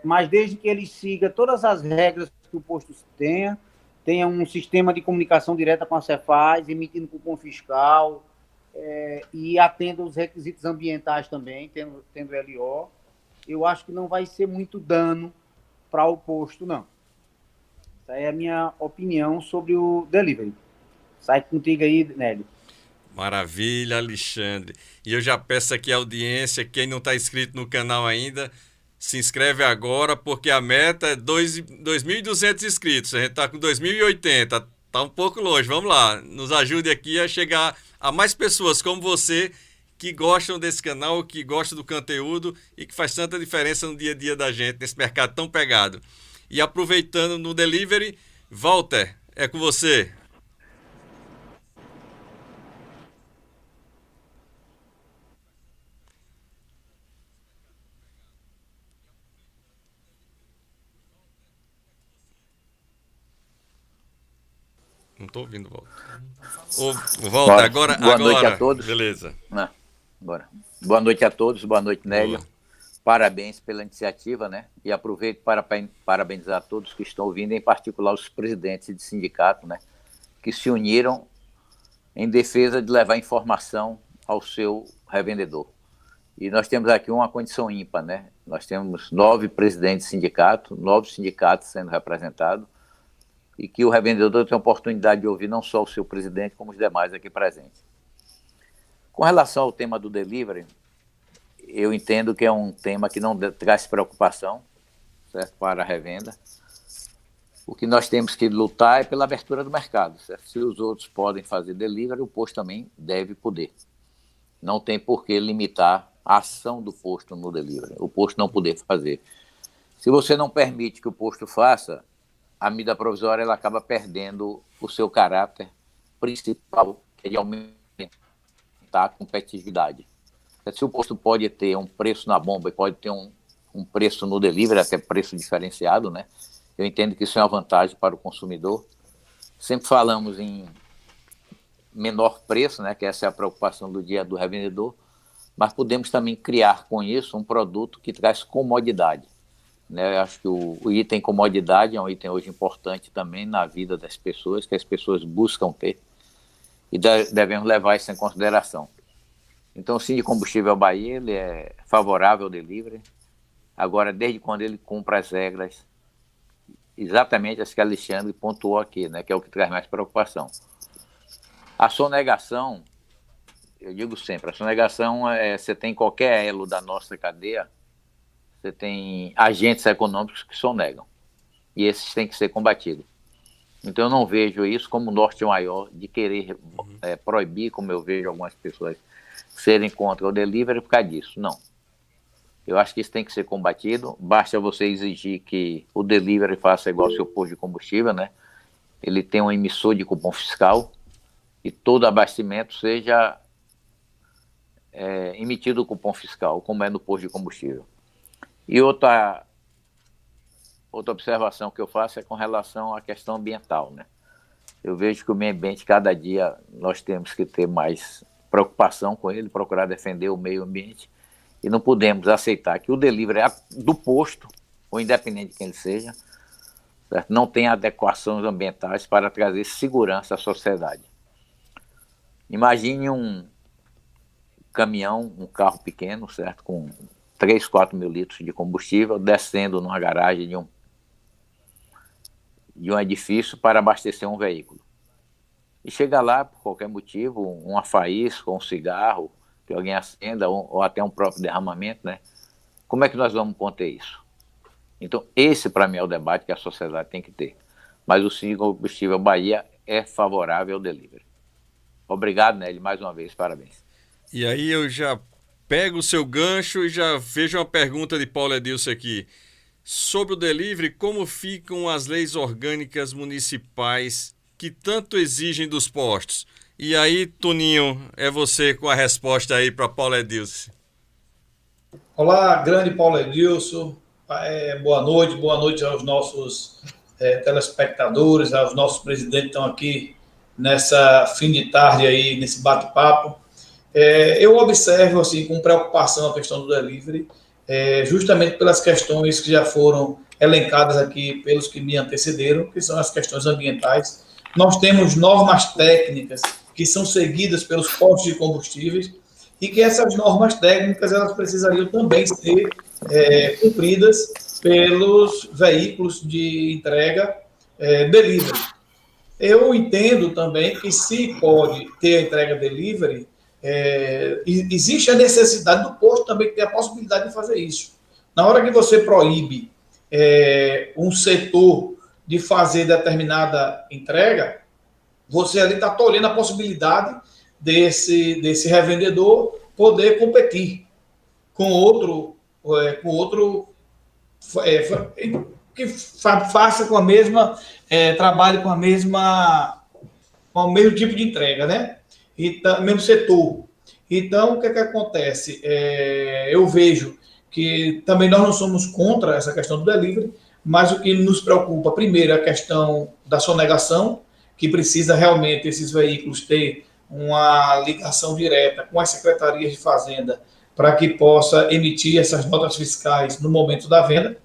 mas desde que ele siga todas as regras que o posto tenha um sistema de comunicação direta com a Cefaz, emitindo cupom fiscal, e atenda os requisitos ambientais também, tendo LO, eu acho que não vai ser muito dano para o posto, não. Essa é a minha opinião sobre o delivery. Sai contigo aí, Nélio. Maravilha, Alexandre. E eu já peço aqui à audiência, quem não está inscrito no canal ainda, se inscreve agora, porque a meta é 2.200 inscritos. A gente está com 2.080, está um pouco longe. Vamos lá, nos ajude aqui a chegar a mais pessoas como você, que gostam desse canal, que gostam do conteúdo e que faz tanta diferença no dia a dia da gente, nesse mercado tão pegado. E aproveitando no delivery, Walter, é com você. Não estou ouvindo, Walter. Walter, agora. Boa noite a todos. Beleza. Bora. Boa noite a todos, boa noite, Nélio. Boa. Parabéns pela iniciativa, né? E aproveito para parabenizar a todos que estão ouvindo, em particular os presidentes de sindicato, né? Que se uniram em defesa de levar informação ao seu revendedor. E nós temos aqui uma condição ímpar, né? Nós temos 9 presidentes de sindicato, 9 sindicatos sendo representados, e que o revendedor tem a oportunidade de ouvir não só o seu presidente, como os demais aqui presentes. Com relação ao tema do delivery, eu entendo que é um tema que não traz preocupação, certo, para a revenda. O que nós temos que lutar é pela abertura do mercado, certo? Se os outros podem fazer delivery, o posto também deve poder. Não tem por que limitar a ação do posto no delivery, o posto não poder fazer. Se você não permite que o posto faça, a medida provisória ela acaba perdendo o seu caráter principal, que é de aumentar a competitividade. Se o posto pode ter um preço na bomba e pode ter um preço no delivery, até preço diferenciado, né? Eu entendo que isso é uma vantagem para o consumidor. Sempre falamos em menor preço, né? Que essa é a preocupação do dia do revendedor, mas podemos também criar com isso um produto que traz comodidade. Né? Eu acho que o item comodidade é um item hoje importante também na vida das pessoas, que as pessoas buscam ter, e devemos levar isso em consideração. Então, o Sindicato de Combustível Bahia ele é favorável ao delivery, agora, desde quando ele cumpre as regras, exatamente as que Alexandre pontuou aqui, né, que é o que traz mais preocupação. A sonegação, eu digo sempre, a sonegação você tem qualquer elo da nossa cadeia, você tem agentes econômicos que sonegam. E esses têm que ser combatidos. Então, eu não vejo isso como norte maior de querer proibir, como eu vejo algumas pessoas serem contra o delivery por causa disso. Não. Eu acho que isso tem que ser combatido. Basta você exigir que o delivery faça igual ao seu posto de combustível, né? Ele tem um emissor de cupom fiscal e todo abastecimento seja emitido o cupom fiscal, como é no posto de combustível. E outra observação que eu faço é com relação à questão ambiental, né? Eu vejo que o meio ambiente, cada dia, nós temos que ter mais preocupação com ele, procurar defender o meio ambiente, e não podemos aceitar que o delivery do posto, ou independente de quem ele seja, certo? Não tenha adequações ambientais para trazer segurança à sociedade. Imagine um caminhão, um carro pequeno, certo? Com 3, 4 mil litros de combustível, descendo numa garagem de um edifício para abastecer um veículo. E chega lá, por qualquer motivo, uma faísca, um cigarro, que alguém acenda, ou até um próprio derramamento, né? Como é que nós vamos conter isso? Então, esse, para mim, é o debate que a sociedade tem que ter. Mas o Síndico Combustível Bahia é favorável ao delivery. Obrigado, Nelly, mais uma vez, parabéns. E aí eu já pego o seu gancho e já vejo uma pergunta de Paulo Edilson aqui. Sobre o delivery, como ficam as leis orgânicas municipais que tanto exigem dos postos? E aí, Toninho, é você com a resposta aí para Paulo Edilson. Olá, grande Paulo Edilson. Boa noite aos nossos telespectadores, aos nossos presidentes que estão aqui nessa fim de tarde aí, nesse bate-papo. Eu observo assim, com preocupação a questão do delivery, justamente pelas questões que já foram elencadas aqui pelos que me antecederam, que são as questões ambientais. Nós temos normas técnicas que são seguidas pelos postos de combustíveis e que essas normas técnicas elas precisariam também ser cumpridas pelos veículos de entrega delivery. Eu entendo também que se pode ter a entrega delivery, existe a necessidade do posto também ter a possibilidade de fazer isso. Na hora que você proíbe um setor de fazer determinada entrega, você ali está tolhendo a possibilidade desse revendedor poder competir com outro que faça com a mesma, trabalhe com o mesmo tipo de entrega, né? E mesmo setor. Então, o que acontece? Eu vejo que também nós não somos contra essa questão do delivery, mas o que nos preocupa, primeiro, é a questão da sonegação, que precisa realmente esses veículos ter uma ligação direta com as secretarias de Fazenda para que possa emitir essas notas fiscais no momento da venda.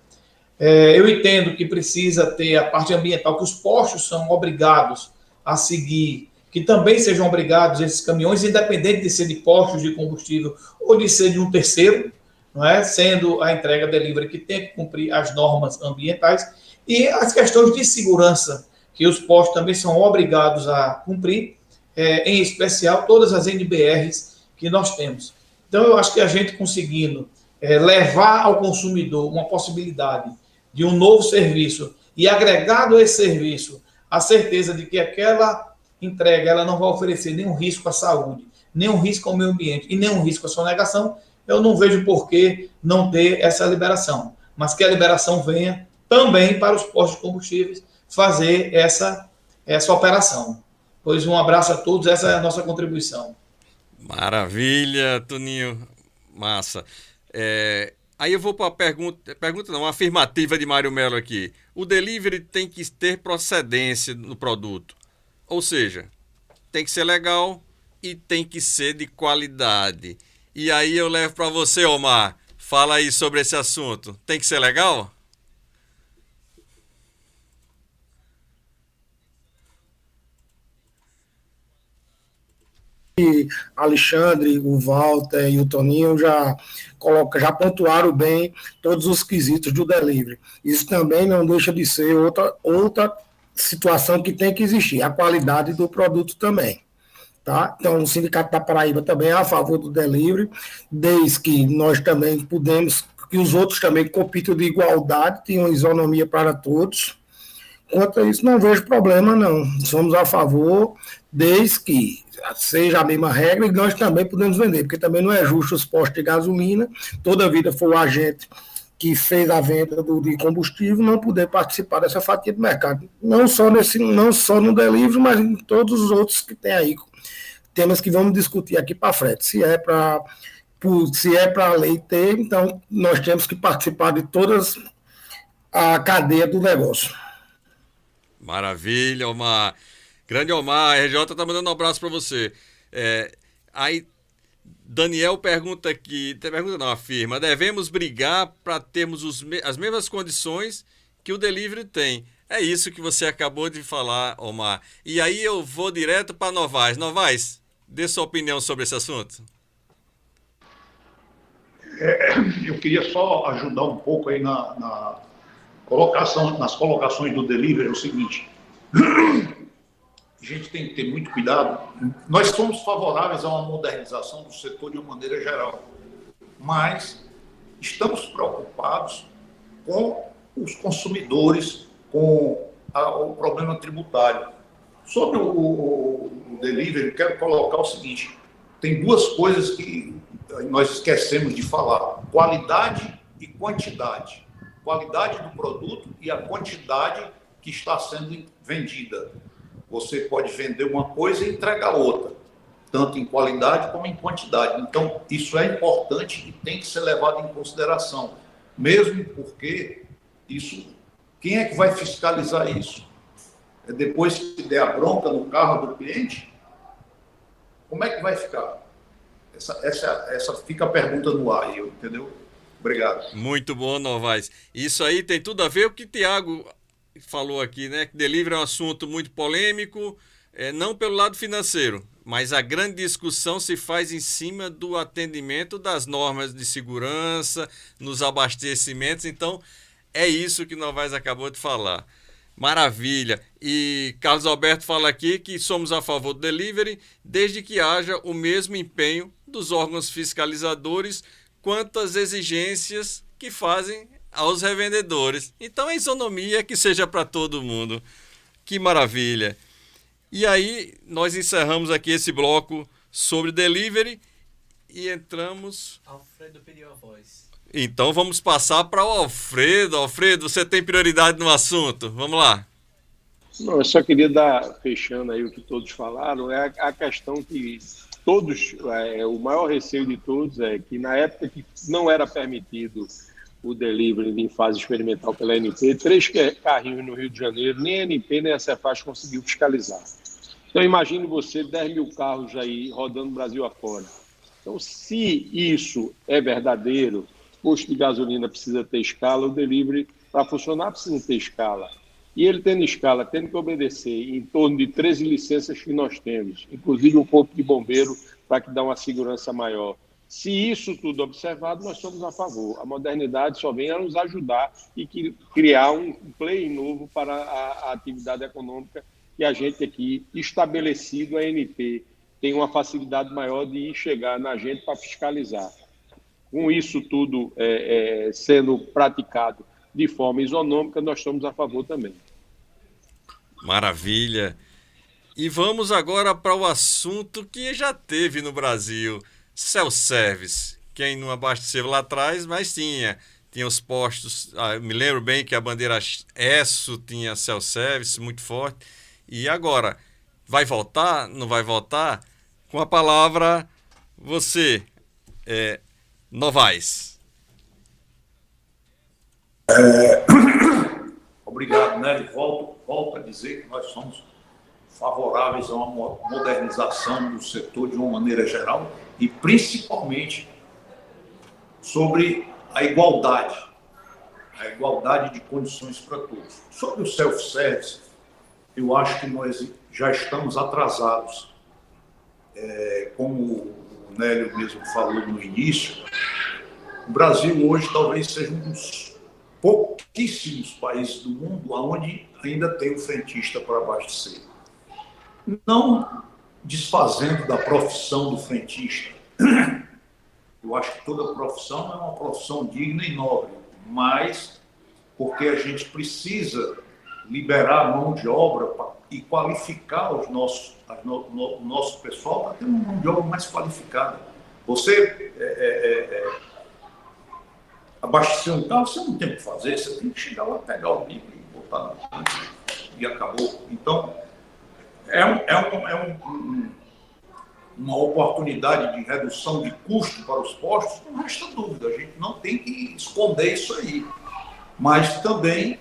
Eu entendo que precisa ter a parte ambiental, que os postos são obrigados a seguir, que também sejam obrigados esses caminhões, independente de ser de postos de combustível ou de ser de um terceiro, não é? Sendo a entrega delivery que tem que cumprir as normas ambientais e as questões de segurança, que os postos também são obrigados a cumprir, em especial todas as NBRs que nós temos. Então, eu acho que a gente conseguindo levar ao consumidor uma possibilidade de um novo serviço e agregado a esse serviço a certeza de que aquela entrega ela não vai oferecer nenhum risco à saúde, nenhum risco ao meio ambiente e nenhum risco à sonegação, eu não vejo por que não ter essa liberação. Mas que a liberação venha também para os postos de combustíveis fazer essa operação. Pois um abraço a todos, essa é a nossa contribuição. Maravilha, Toninho. Massa. Aí eu vou para a pergunta não, a afirmativa de Mário Melo aqui. O delivery tem que ter procedência no produto. Ou seja, tem que ser legal e tem que ser de qualidade. E aí eu levo para você, Omar. Fala aí sobre esse assunto. Tem que ser legal? Alexandre, o Walter e o Toninho já pontuaram bem todos os quesitos do delivery. Isso também não deixa de ser outra situação que tem que existir, a qualidade do produto também. Tá? Então, o Sindicato da Paraíba também é a favor do delivery, desde que nós também podemos que os outros também compitam de igualdade, tenham isonomia para todos. Quanto a isso, não vejo problema, não. Somos a favor, desde que seja a mesma regra, e nós também podemos vender, porque também não é justo os postos de gasolina, toda a vida foi o agente que fez a venda de combustível, não poder participar dessa fatia do mercado. Não só no delivery, mas em todos os outros que tem aí, temas que vamos discutir aqui para frente. Se é para a lei ter, então nós temos que participar de todas a cadeia do negócio. Maravilha, Omar. Grande Omar, a RJ tá mandando um abraço para você. Aí Daniel pergunta aqui, afirma, devemos brigar para termos as mesmas condições que o delivery tem. É isso que você acabou de falar, Omar. E aí eu vou direto para Novaes. Novaes, dê sua opinião sobre esse assunto. Eu queria só ajudar um pouco aí nas colocações do delivery. É o seguinte, a gente tem que ter muito cuidado. Nós somos favoráveis a uma modernização do setor de uma maneira geral, mas estamos preocupados com os consumidores, com o problema tributário. Sobre o delivery, quero colocar o seguinte, tem duas coisas que nós esquecemos de falar, qualidade e quantidade. Qualidade do produto e a quantidade que está sendo vendida. Você pode vender uma coisa e entregar outra, tanto em qualidade como em quantidade. Então, isso é importante e tem que ser levado em consideração, mesmo porque quem é que vai fiscalizar isso? É depois que der a bronca no carro do cliente? Como é que vai ficar? Essa fica a pergunta no ar, entendeu? Obrigado. Muito bom, Novaes. Isso aí tem tudo a ver com o que o Tiago falou aqui, né? Que delivery é um assunto muito polêmico, não pelo lado financeiro, mas a grande discussão se faz em cima do atendimento das normas de segurança, nos abastecimentos. Então, é isso que Novaes acabou de falar. Maravilha. E Carlos Alberto fala aqui que somos a favor do delivery, desde que haja o mesmo empenho dos órgãos fiscalizadores quanto às exigências que fazem aos revendedores. Então a isonomia que seja para todo mundo. Que maravilha. E aí nós encerramos aqui esse bloco sobre delivery e entramos... Alfredo pediu a voz. Então vamos passar para o Alfredo. Alfredo, você tem prioridade no assunto. Vamos lá. Não, eu só queria fechando aí o que todos falaram, é a questão que todos, o maior receio de todos é que na época que não era permitido o delivery em fase experimental pela ANP, 3 carrinhos no Rio de Janeiro, nem a ANP nem a Cefaz conseguiu fiscalizar. Então imagine você 10 mil carros aí rodando o Brasil afora. Então se isso é verdadeiro, posto de gasolina precisa ter escala, o delivery para funcionar precisa ter escala. E ele tendo escala, tendo que obedecer em torno de 13 licenças que nós temos, inclusive o corpo de bombeiro para que dá uma segurança maior. Se isso tudo observado, nós somos a favor. A modernidade só vem a nos ajudar e criar um play novo para a atividade econômica que a gente aqui, estabelecido, a ANP, tem uma facilidade maior de chegar na gente para fiscalizar. Com isso tudo sendo praticado de forma isonômica, nós estamos a favor também. Maravilha. E vamos agora para o assunto que já teve no Brasil, self-service. Quem não abasteceu lá atrás, mas tinha os postos, me lembro bem que a bandeira ESSO tinha self-service muito forte. E agora, vai voltar? Não vai voltar? Com a palavra, você, Novaes. Obrigado, Nélio. Volto a dizer que nós somos favoráveis a uma modernização do setor de uma maneira geral e principalmente sobre a igualdade de condições para todos. Sobre o self-service, eu acho que nós já estamos atrasados. Como o Nélio mesmo falou no início, o Brasil hoje talvez seja um dos pouquíssimos países do mundo onde ainda tem um frentista para abastecer. Não desfazendo da profissão do frentista, Eu acho que toda profissão é uma profissão digna e nobre, mas porque a gente precisa liberar mão de obra e qualificar o nosso pessoal para ter uma mão de obra mais qualificada. Você abastecer um carro, você não tem o que fazer, você tem que chegar lá, pegar o bico e botar na frente e acabou. Então, uma oportunidade de redução de custo para os postos, não resta dúvida, a gente não tem que esconder isso aí. Mas também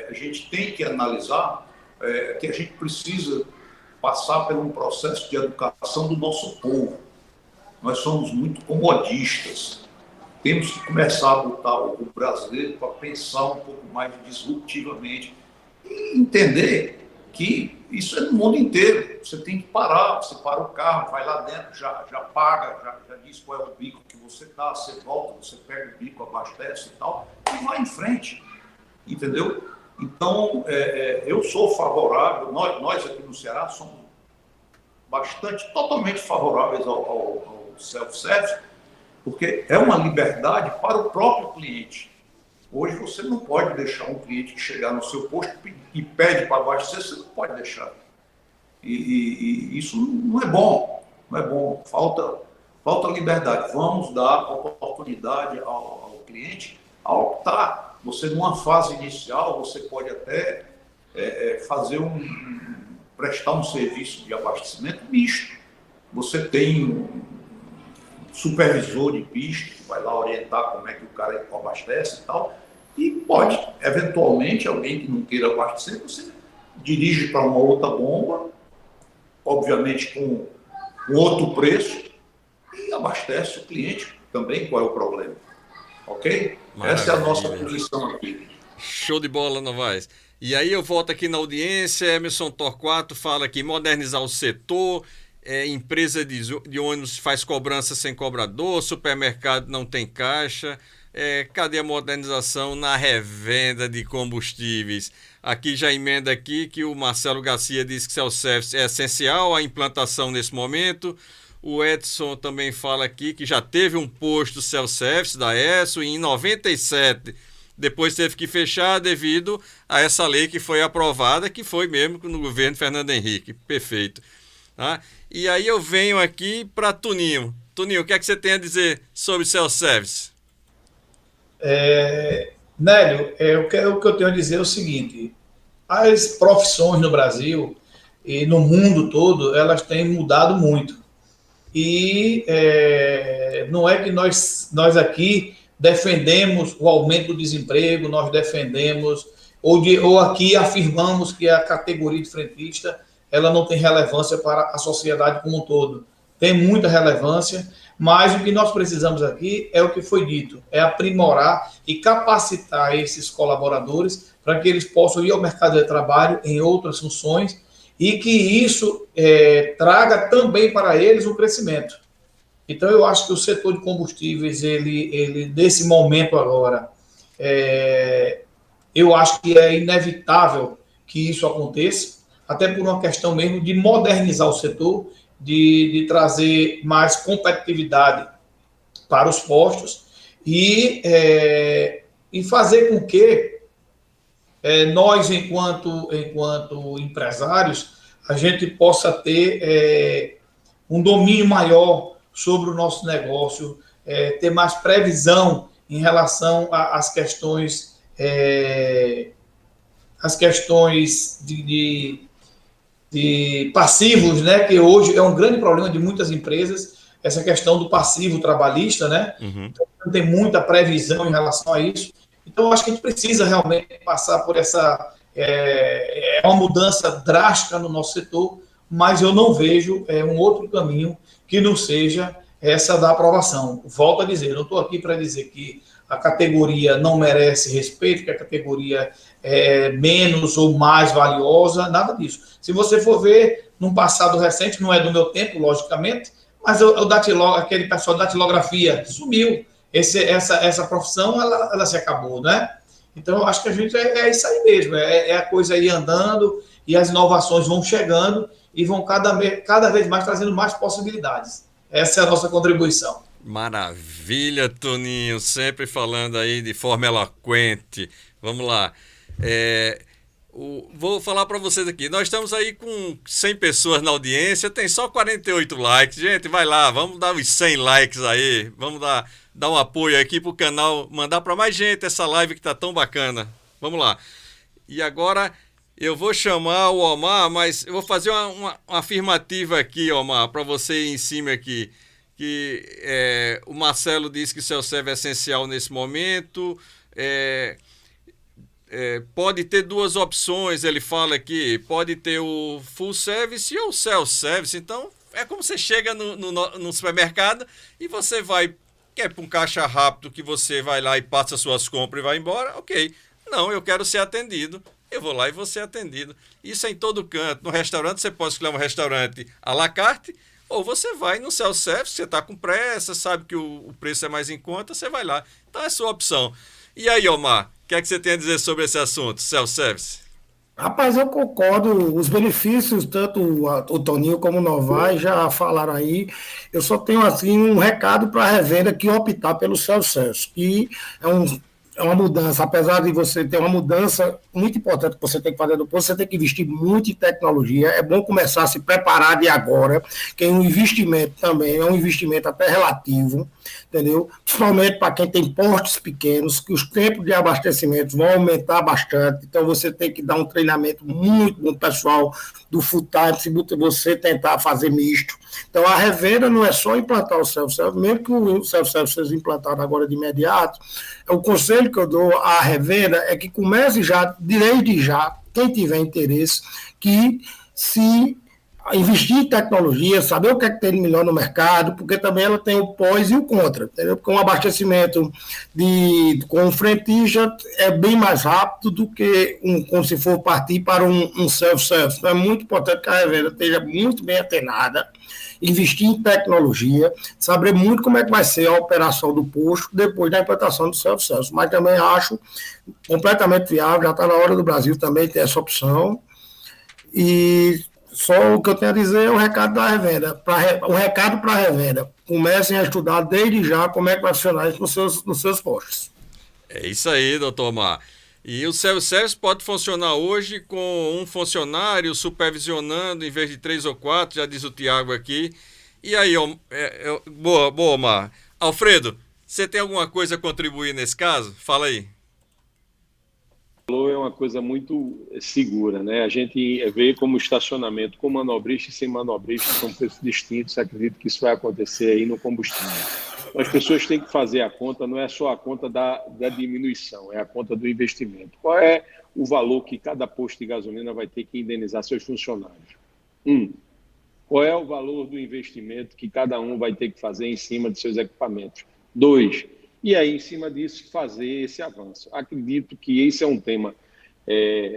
a gente tem que analisar que a gente precisa passar por um processo de educação do nosso povo. Nós somos muito comodistas. Temos que começar a botar o brasileiro para pensar um pouco mais disruptivamente e entender que isso é no mundo inteiro. Você tem que parar, você para o carro, vai lá dentro, já paga, já diz qual é o bico que você está, você volta, você pega o bico, abastece e tal, e vai em frente, entendeu? Então, eu sou favorável, nós aqui no Ceará somos totalmente favoráveis ao self-service, porque é uma liberdade para o próprio cliente. Hoje você não pode deixar um cliente chegar no seu posto e pede para abastecer, você não pode deixar. E isso não é bom, não é bom. Falta liberdade. Vamos dar oportunidade ao cliente a optar. Você, numa fase inicial, você pode até prestar um serviço de abastecimento misto. Você tem um supervisor de pista que vai lá orientar como é que o cara abastece e tal. E pode, eventualmente, alguém que não queira abastecer, você dirige para uma outra bomba, obviamente com outro preço, e abastece o cliente também. Qual é o problema? Ok? Maravilha. Essa é a nossa posição aqui. Show de bola, Novaes. E aí eu volto aqui na audiência, Emerson Torquato fala aqui, modernizar o setor, empresa de ônibus faz cobrança sem cobrador, supermercado não tem caixa. Cadê a modernização na revenda de combustíveis? Aqui já emenda aqui que o Marcelo Garcia diz que self-service é essencial, a implantação nesse momento. O Edson também fala aqui que já teve um posto self-service da ESSO e em 97 depois teve que fechar devido a essa lei que foi aprovada, que foi mesmo no governo Fernando Henrique. Perfeito. Tá? E aí eu venho aqui para Tuninho. Tuninho, o que é que você tem a dizer sobre self-service? Nélio, o que eu tenho a dizer é o seguinte: as profissões no Brasil e no mundo todo, elas têm mudado muito. E não é que nós aqui defendemos o aumento do desemprego, nós defendemos, ou aqui afirmamos que a categoria de frentista ela não tem relevância para a sociedade como um todo. Tem muita relevância, mas o que nós precisamos aqui é o que foi dito, é aprimorar e capacitar esses colaboradores para que eles possam ir ao mercado de trabalho em outras funções e que isso traga também para eles um crescimento. Então, eu acho que o setor de combustíveis, ele nesse momento agora, eu acho que é inevitável que isso aconteça, até por uma questão mesmo de modernizar o setor, de trazer mais competitividade para os postos e fazer com que nós, enquanto empresários, a gente possa ter um domínio maior sobre o nosso negócio, ter mais previsão em relação às questões de passivos, né, que hoje é um grande problema de muitas empresas, essa questão do passivo trabalhista, né? Uhum. Então, não tem muita previsão em relação a isso. Então, eu acho que a gente precisa realmente passar por uma mudança drástica no nosso setor, mas eu não vejo um outro caminho que não seja essa da aprovação. Volto a dizer, eu não estou aqui para dizer que a categoria não merece respeito, que a categoria é menos ou mais valiosa, nada disso. Se você for ver, num passado recente, não é do meu tempo, logicamente, mas aquele pessoal da datilografia sumiu. Essa profissão, ela se acabou, né? Então, eu acho que a gente é isso aí mesmo, a coisa aí andando e as inovações vão chegando e vão cada vez mais trazendo mais possibilidades. Essa é a nossa contribuição. Maravilha, Toninho, sempre falando aí de forma eloquente. Vamos lá. Vou falar para vocês aqui. Nós estamos aí com 100 pessoas na audiência, tem só 48 likes. Gente, vai lá, vamos dar os 100 likes aí. Vamos dar um apoio aqui pro canal, mandar para mais gente essa live que tá tão bacana. Vamos lá. E agora eu vou chamar o Omar, mas eu vou fazer uma afirmativa aqui, Omar, para você ir em cima aqui. Que o Marcelo disse que o self-service é essencial nesse momento. Pode ter duas opções, ele fala aqui. Pode ter o full service ou o self-service. Então, é como você chega no supermercado e você quer para um caixa rápido que você vai lá e passa suas compras e vai embora. Ok. Não, eu quero ser atendido. Eu vou lá e vou ser atendido. Isso é em todo canto. No restaurante, você pode escolher um restaurante à la carte, ou você vai no self-service, você está com pressa, sabe que o preço é mais em conta, você vai lá. Então é a sua opção. E aí, Omar, o que é que você tem a dizer sobre esse assunto, self-service? Rapaz, eu concordo. Os benefícios, tanto o Toninho como o Novaes já falaram aí. Eu só tenho assim um recado para a revenda que optar pelo self-service, que é uma mudança, apesar de você ter uma mudança muito importante que você tem que fazer do posto, você tem que investir muito em tecnologia. É bom começar a se preparar de agora, que o investimento também é um investimento até relativo, entendeu? Principalmente para quem tem portos pequenos, que os tempos de abastecimento vão aumentar bastante, então você tem que dar um treinamento muito bom pessoal do full time, se você tentar fazer misto. Então a revenda não é só implantar o self-service, mesmo que o self-service seja implantado agora de imediato, o conselho que eu dou à revenda é que comece já, desde já, quem tiver interesse, que se investir em tecnologia, saber o que é que tem de melhor no mercado, porque também ela tem o pós e o contra, entendeu? Porque um abastecimento com um frentista é bem mais rápido do que como se for partir para um self-service. Então é muito importante que a revenda esteja muito bem atenada, investir em tecnologia, saber muito como é que vai ser a operação do posto depois da implantação do self-service. Mas também acho completamente viável, já está na hora do Brasil também ter essa opção. E só o que eu tenho a dizer é o recado da revenda. Um recado para a revenda. Comecem a estudar desde já como é que vai funcionar isso nos seus postos. É isso aí, doutor Omar. E o self-service pode funcionar hoje com um funcionário supervisionando em vez de 3 ou 4, já diz o Tiago aqui. E aí, boa, Omar. Alfredo, você tem alguma coisa a contribuir nesse caso? Fala aí. É uma coisa muito segura, né? A gente vê como estacionamento com manobrista e sem manobrista são preços distintos. Acredito que isso vai acontecer aí no combustível. As pessoas têm que fazer a conta, não é só a conta da diminuição, é a conta do investimento. Qual é o valor que cada posto de gasolina vai ter que indenizar seus funcionários? Qual é o valor do investimento que cada um vai ter que fazer em cima de seus equipamentos? 2. E aí, em cima disso, fazer esse avanço. Acredito que esse é um tema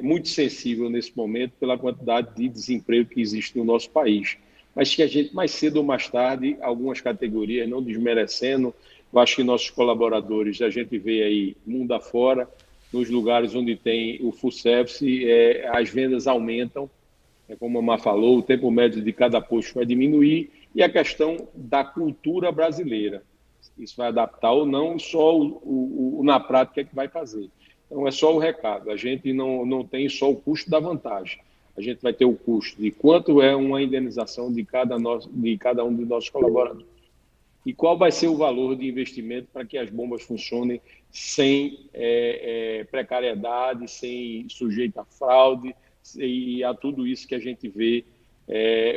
muito sensível nesse momento pela quantidade de desemprego que existe no nosso país. Mas que a gente, mais cedo ou mais tarde, algumas categorias, não desmerecendo, eu acho que nossos colaboradores, a gente vê aí mundo afora, nos lugares onde tem o full service, as vendas aumentam, como a Mar falou, o tempo médio de cada posto vai diminuir, e a questão da cultura brasileira. Isso vai adaptar ou não, só na prática é que vai fazer. Então, é só o recado. A gente não tem só o custo da vantagem. A gente vai ter o custo de quanto é uma indenização de cada um de nossos colaboradores. E qual vai ser o valor de investimento para que as bombas funcionem sem precariedade, sem sujeito a fraude e a tudo isso que a gente vê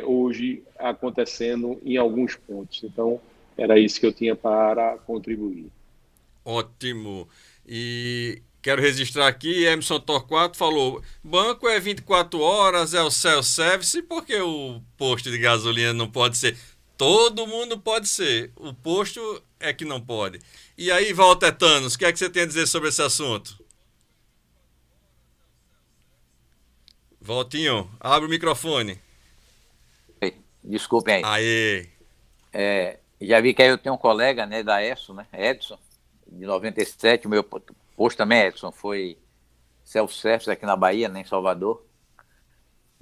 hoje acontecendo em alguns pontos. Então, era isso que eu tinha para contribuir. Ótimo. E quero registrar aqui, Emerson Torquato falou, banco é 24 horas, é o self-service, por que o posto de gasolina não pode ser? Todo mundo pode ser, o posto é que não pode. E aí, Walter Thanos, o que é que você tem a dizer sobre esse assunto? Valtinho, abre o microfone. Desculpem aí. Aê. Já vi que aí eu tenho um colega, né, da Edson, né, Edson, de 97, o meu posto também, Edson, foi self-service aqui na Bahia, né, em Salvador,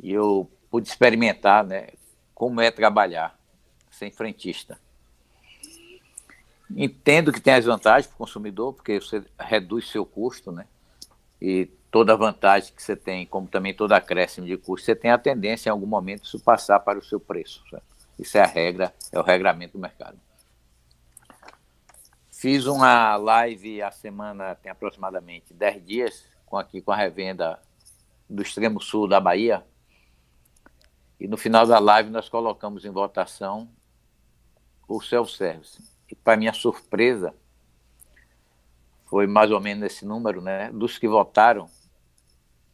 e eu pude experimentar, né, como é trabalhar sem frentista. Entendo que tem as vantagens para o consumidor, porque você reduz seu custo, né? E toda vantagem que você tem, como também todo acréscimo de custo, você tem a tendência em algum momento isso passar para o seu preço. Certo? Isso é a regra, é o regramento do mercado. Fiz uma live a semana, tem aproximadamente 10 dias, aqui com a revenda do extremo sul da Bahia, e no final da live nós colocamos em votação o self-service. E para minha surpresa, foi mais ou menos esse número, né? Dos que votaram,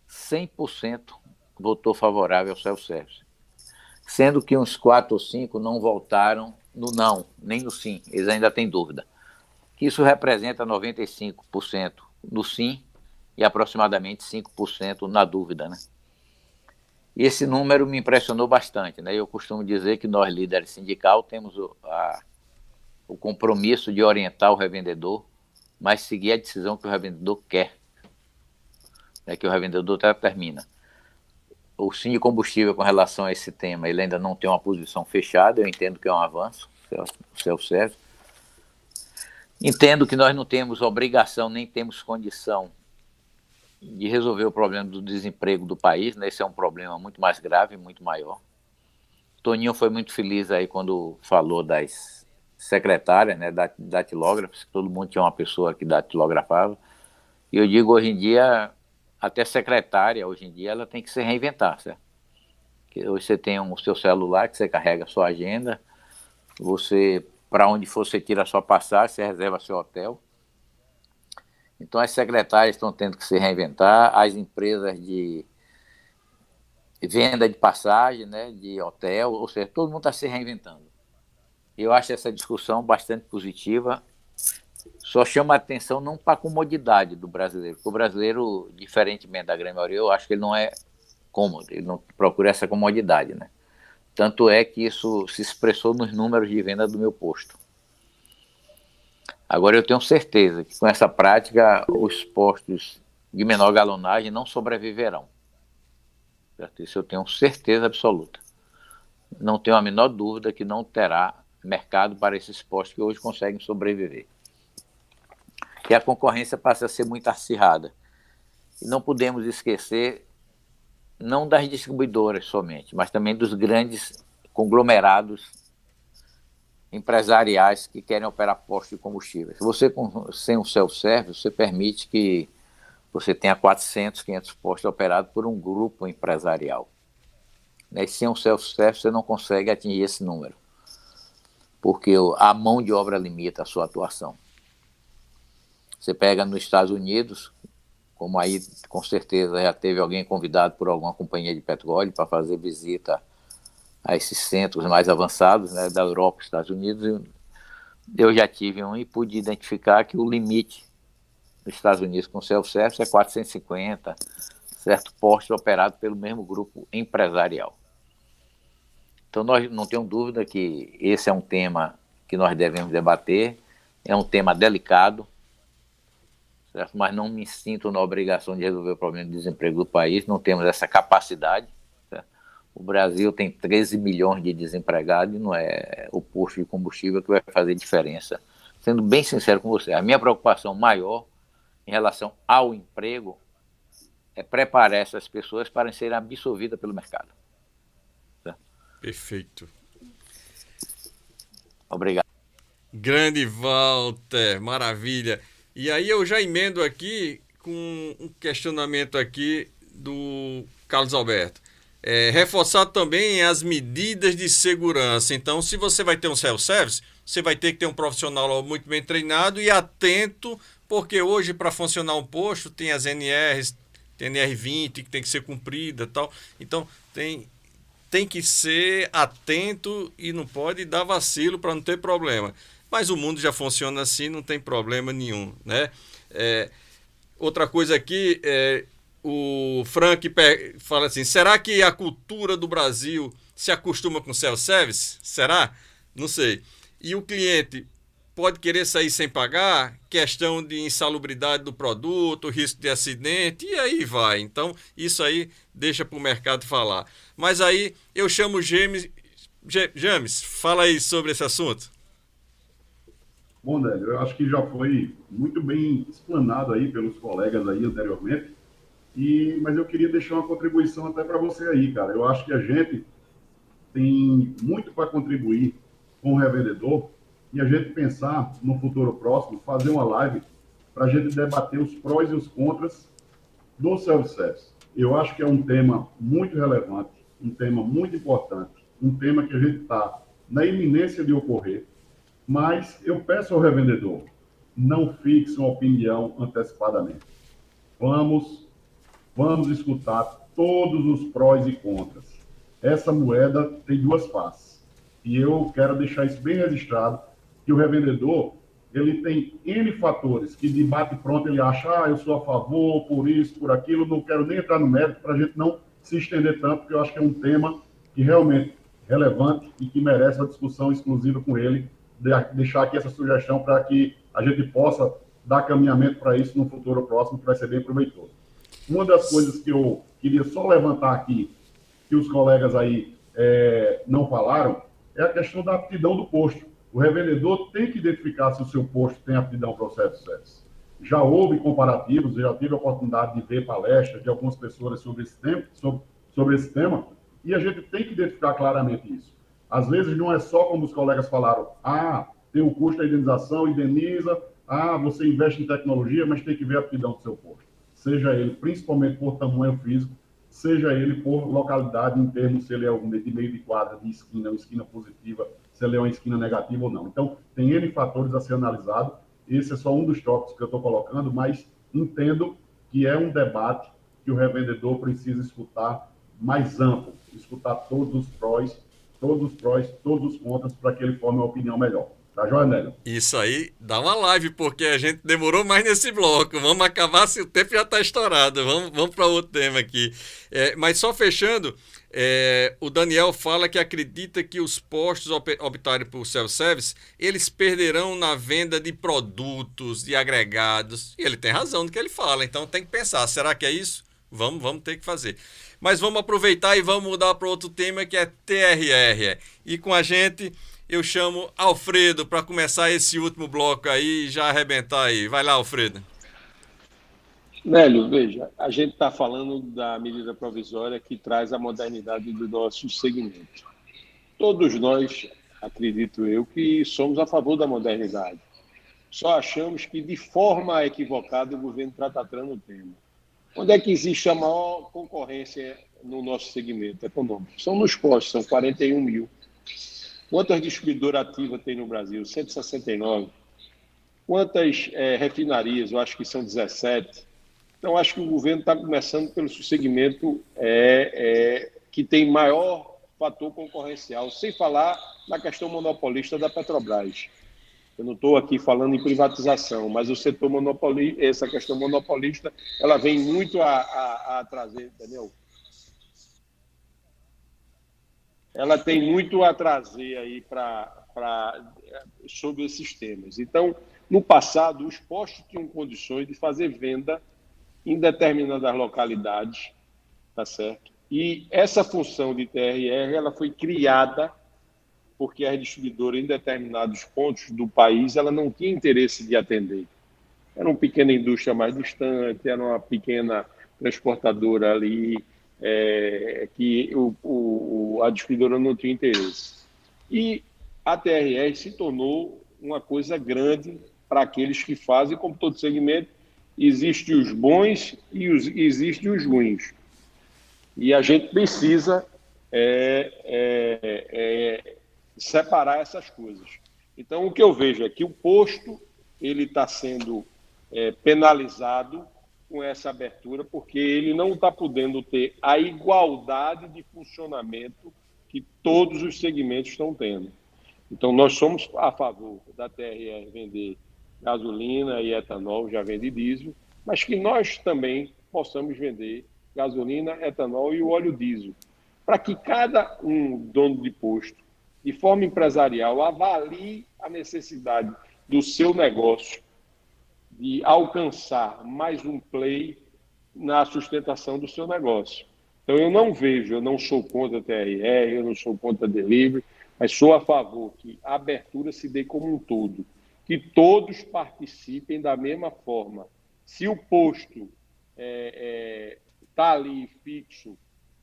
100% votou favorável ao self-service. Sendo que uns 4 ou 5 não votaram no não, nem no sim. Eles ainda têm dúvida. Que isso representa 95% no sim e aproximadamente 5% na dúvida, né? E esse número me impressionou bastante, né? Eu costumo dizer que nós, líderes sindical, temos o compromisso de orientar o revendedor, mas seguir a decisão que o revendedor quer, né, que o revendedor determina. O Sim Combustível, com relação a esse tema, ele ainda não tem uma posição fechada, eu entendo que é um avanço, o self-service. Entendo que nós não temos obrigação, nem temos condição de resolver o problema do desemprego do país, né? Esse é um problema muito mais grave, muito maior. Toninho foi muito feliz aí quando falou das secretárias, né, datilógrafos, que todo mundo tinha uma pessoa que datilografava. E eu digo, hoje em dia, até secretária, hoje em dia, ela tem que se reinventar, certo? Porque hoje você tem o seu celular, que você carrega a sua agenda, você, para onde for, você tira a sua passagem, você reserva seu hotel. Então, as secretárias estão tendo que se reinventar, as empresas de venda de passagem, né, de hotel, ou seja, todo mundo está se reinventando. Eu acho essa discussão bastante positiva, só chama a atenção não para a comodidade do brasileiro, porque o brasileiro, diferentemente da grande maioria, eu acho que ele não é cômodo, ele não procura essa comodidade, né? Tanto é que isso se expressou nos números de venda do meu posto. Agora, eu tenho certeza que com essa prática, os postos de menor galonagem não sobreviverão. Certo? Isso eu tenho certeza absoluta. Não tenho a menor dúvida que não terá mercado para esses postos que hoje conseguem sobreviver. E a concorrência passa a ser muito acirrada. E não podemos esquecer, não das distribuidoras somente, mas também dos grandes conglomerados empresariais que querem operar postos de combustíveis. Você, sem um self-service, você permite que você tenha 400, 500 postos operados por um grupo empresarial. E sem um self-service, você não consegue atingir esse número, porque a mão de obra limita a sua atuação. Você pega nos Estados Unidos, como aí com certeza já teve alguém convidado por alguma companhia de petróleo para fazer visita a esses centros mais avançados, né, da Europa e Estados Unidos. Eu já tive um e pude identificar que o limite nos Estados Unidos com self-service é 450, certo, postos operados pelo mesmo grupo empresarial. Então, nós não temos dúvida que esse é um tema que nós devemos debater, é um tema delicado, certo? Mas não me sinto na obrigação de resolver o problema do desemprego do país, não temos essa capacidade. Certo? O Brasil tem 13 milhões de desempregados e não é o posto de combustível que vai fazer diferença. Sendo bem sincero com você, a minha preocupação maior em relação ao emprego é preparar essas pessoas para serem absorvidas pelo mercado. Perfeito. Obrigado. Grande Walter, maravilha. E aí eu já emendo aqui com um questionamento aqui do Carlos Alberto. Reforçar também as medidas de segurança. Então, se você vai ter um self-service, você vai ter que ter um profissional muito bem treinado e atento, porque hoje, para funcionar um posto, tem as NRs, tem NR20 que tem que ser cumprida e tal. Então, tem que ser atento e não pode dar vacilo para não ter problema. Mas o mundo já funciona assim, não tem problema nenhum, né? Outra coisa aqui, o Frank fala assim, será que a cultura do Brasil se acostuma com self-service? Será? Não sei. E o cliente pode querer sair sem pagar, questão de insalubridade do produto, risco de acidente, e aí vai. Então, isso aí deixa para o mercado falar. Mas aí eu chamo o James. James, fala aí sobre esse assunto. Bom, Nélio, eu acho que já foi muito bem explanado aí pelos colegas aí anteriormente, mas eu queria deixar uma contribuição até para você aí, cara. Eu acho que a gente tem muito para contribuir com o revendedor e a gente pensar no futuro próximo, fazer uma live para a gente debater os prós e os contras do self-service. Eu acho que é um tema muito relevante, um tema muito importante, um tema que a gente está na iminência de ocorrer, mas eu peço ao revendedor, não fixe uma opinião antecipadamente. Vamos escutar todos os prós e contras. Essa moeda tem duas faces. E eu quero deixar isso bem registrado, que o revendedor, ele tem N fatores, que de bate pronto ele acha, eu sou a favor, por isso, por aquilo, não quero nem entrar no mérito, para a gente não se estender tanto, porque eu acho que é um tema que realmente é relevante e que merece uma discussão exclusiva com ele, deixar aqui essa sugestão para que a gente possa dar caminhamento para isso no futuro próximo, que vai ser bem proveitoso. Uma das coisas que eu queria só levantar aqui, que os colegas aí não falaram, é a questão da aptidão do posto. O revendedor tem que identificar se o seu posto tem aptidão para o self-service. Já houve comparativos, eu já tive a oportunidade de ver palestras de algumas pessoas sobre esse tema, e a gente tem que identificar claramente isso. Às vezes não é só como os colegas falaram, tem o custo da indenização, indeniza, você investe em tecnologia, mas tem que ver a aptidão do seu posto. Seja ele principalmente por tamanho físico, seja ele por localidade, em termos se ele é de meio de quadra, de esquina, ou esquina positiva, se ele é uma esquina negativa ou não. Então, tem N fatores a ser analisado. Esse é só um dos tópicos que eu estou colocando, mas entendo que é um debate que o revendedor precisa escutar mais amplo, escutar todos os prós, todos os contras, para que ele forme uma opinião melhor. Tá joia, Nélio? Isso aí dá uma live, porque a gente demorou mais nesse bloco. Vamos acabar se o tempo já está estourado. Vamos para outro tema aqui. Mas só fechando, o Daniel fala que acredita que os postos optarem por self-service, eles perderão na venda de produtos, de agregados. E ele tem razão no que ele fala, então tem que pensar, será que é isso? Vamos ter que fazer. Mas vamos aproveitar e vamos mudar para outro tema, que é TRR. E com a gente eu chamo Alfredo para começar esse último bloco aí e já arrebentar aí. Vai lá, Alfredo. Nélio, veja, a gente está falando da medida provisória que traz a modernidade do nosso segmento. Todos nós, acredito eu, que somos a favor da modernidade. Só achamos que, de forma equivocada, o governo está tratando o tema. Onde é que existe a maior concorrência no nosso segmento econômico? São nos postos, são 41 mil. Quantas distribuidoras ativas tem no Brasil? 169. Quantas refinarias? Eu acho que são 17. Então, acho que o governo está começando pelo segmento que tem maior fator concorrencial, sem falar na questão monopolista da Petrobras. Eu não estou aqui falando em privatização, mas o setor monopolista, essa questão monopolista, ela vem muito a trazer, entendeu? Ela tem muito a trazer aí sobre esses temas. Então, no passado, os postos tinham condições de fazer venda em determinadas localidades, tá certo? E essa função de TRR, ela foi criada porque a distribuidora, em determinados pontos do país, ela não tinha interesse de atender. Era uma pequena indústria mais distante, era uma pequena transportadora ali, que a distribuidora não tinha interesse. E a TRR se tornou uma coisa grande para aqueles que fazem, como todo segmento, existem os bons e existem os ruins. E a gente precisa separar essas coisas. Então, o que eu vejo é que o posto ele está sendo penalizado com essa abertura, porque ele não está podendo ter a igualdade de funcionamento que todos os segmentos estão tendo. Então, nós somos a favor da TRR vender gasolina e etanol, já vende diesel, mas que nós também possamos vender gasolina, etanol e o óleo diesel, para que cada dono de posto, de forma empresarial, avalie a necessidade do seu negócio de alcançar mais um play na sustentação do seu negócio. Então, eu não sou contra a TRR, eu não sou contra a delivery, mas sou a favor que a abertura se dê como um todo. que todos participem da mesma forma. Se o posto está ali fixo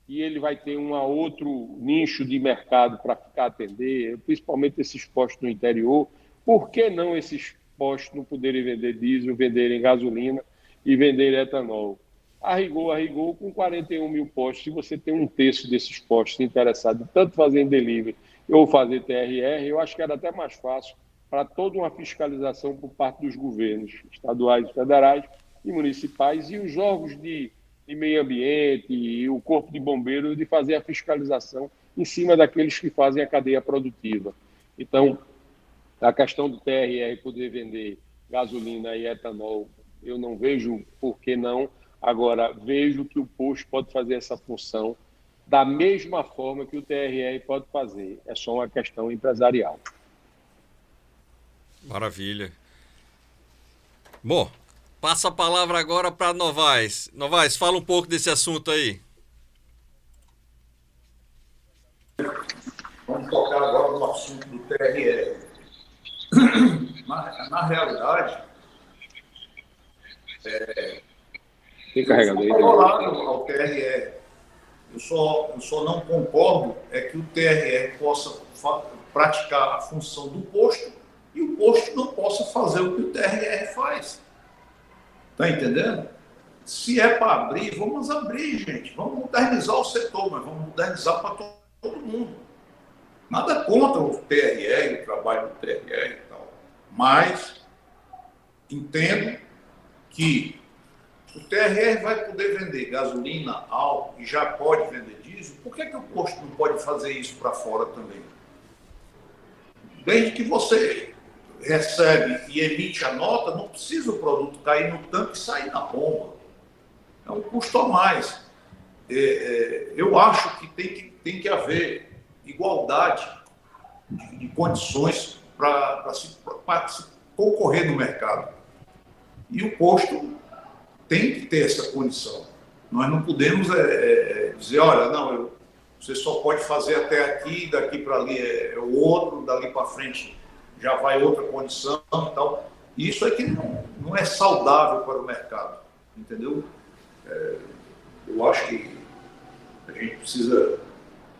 e ele vai ter um outro nicho de mercado para ficar atender, principalmente esses postos no interior, por que não esses postos não poderem vender diesel, venderem gasolina e venderem etanol? A rigor, com 41 mil postos, se você tem um terço desses postos interessados em tanto fazer em delivery ou fazer TRR, eu acho que era até mais fácil para toda uma fiscalização por parte dos governos estaduais, federais e municipais e os órgãos de meio ambiente e o corpo de bombeiros de fazer a fiscalização em cima daqueles que fazem a cadeia produtiva. Então, a questão do TRR poder vender gasolina e etanol, eu não vejo por que não. Agora, vejo que o posto pode fazer essa função da mesma forma que o TRR pode fazer. É só uma questão empresarial. Maravilha. Bom, passa a palavra agora para Novaes. Novaes, fala um pouco desse assunto aí. Vamos tocar agora no assunto do TRR. Na realidade, Tem carregador aí? favorável ao TRR. Eu só não concordo que o TRR possa praticar a função do posto e o posto não possa fazer o que o TRR faz. Está entendendo? Se é para abrir, vamos abrir, gente. Vamos modernizar o setor, mas vamos modernizar para todo mundo. Nada contra o TRR, o trabalho do TRR e tal. Mas entendo que o TRR vai poder vender gasolina, álcool e já pode vender diesel. Por que o posto não pode fazer isso para fora também? Desde que você recebe e emite a nota, não precisa o produto cair no tanque e sair na bomba. É um custo a mais. Eu acho que tem que haver igualdade de condições para se concorrer no mercado. E o posto tem que ter essa condição. Nós não podemos dizer, olha, não, você só pode fazer até aqui, daqui para ali é o outro, dali para frente já vai outra condição e tal. Isso é que não é saudável para o mercado, entendeu? Eu acho que a gente precisa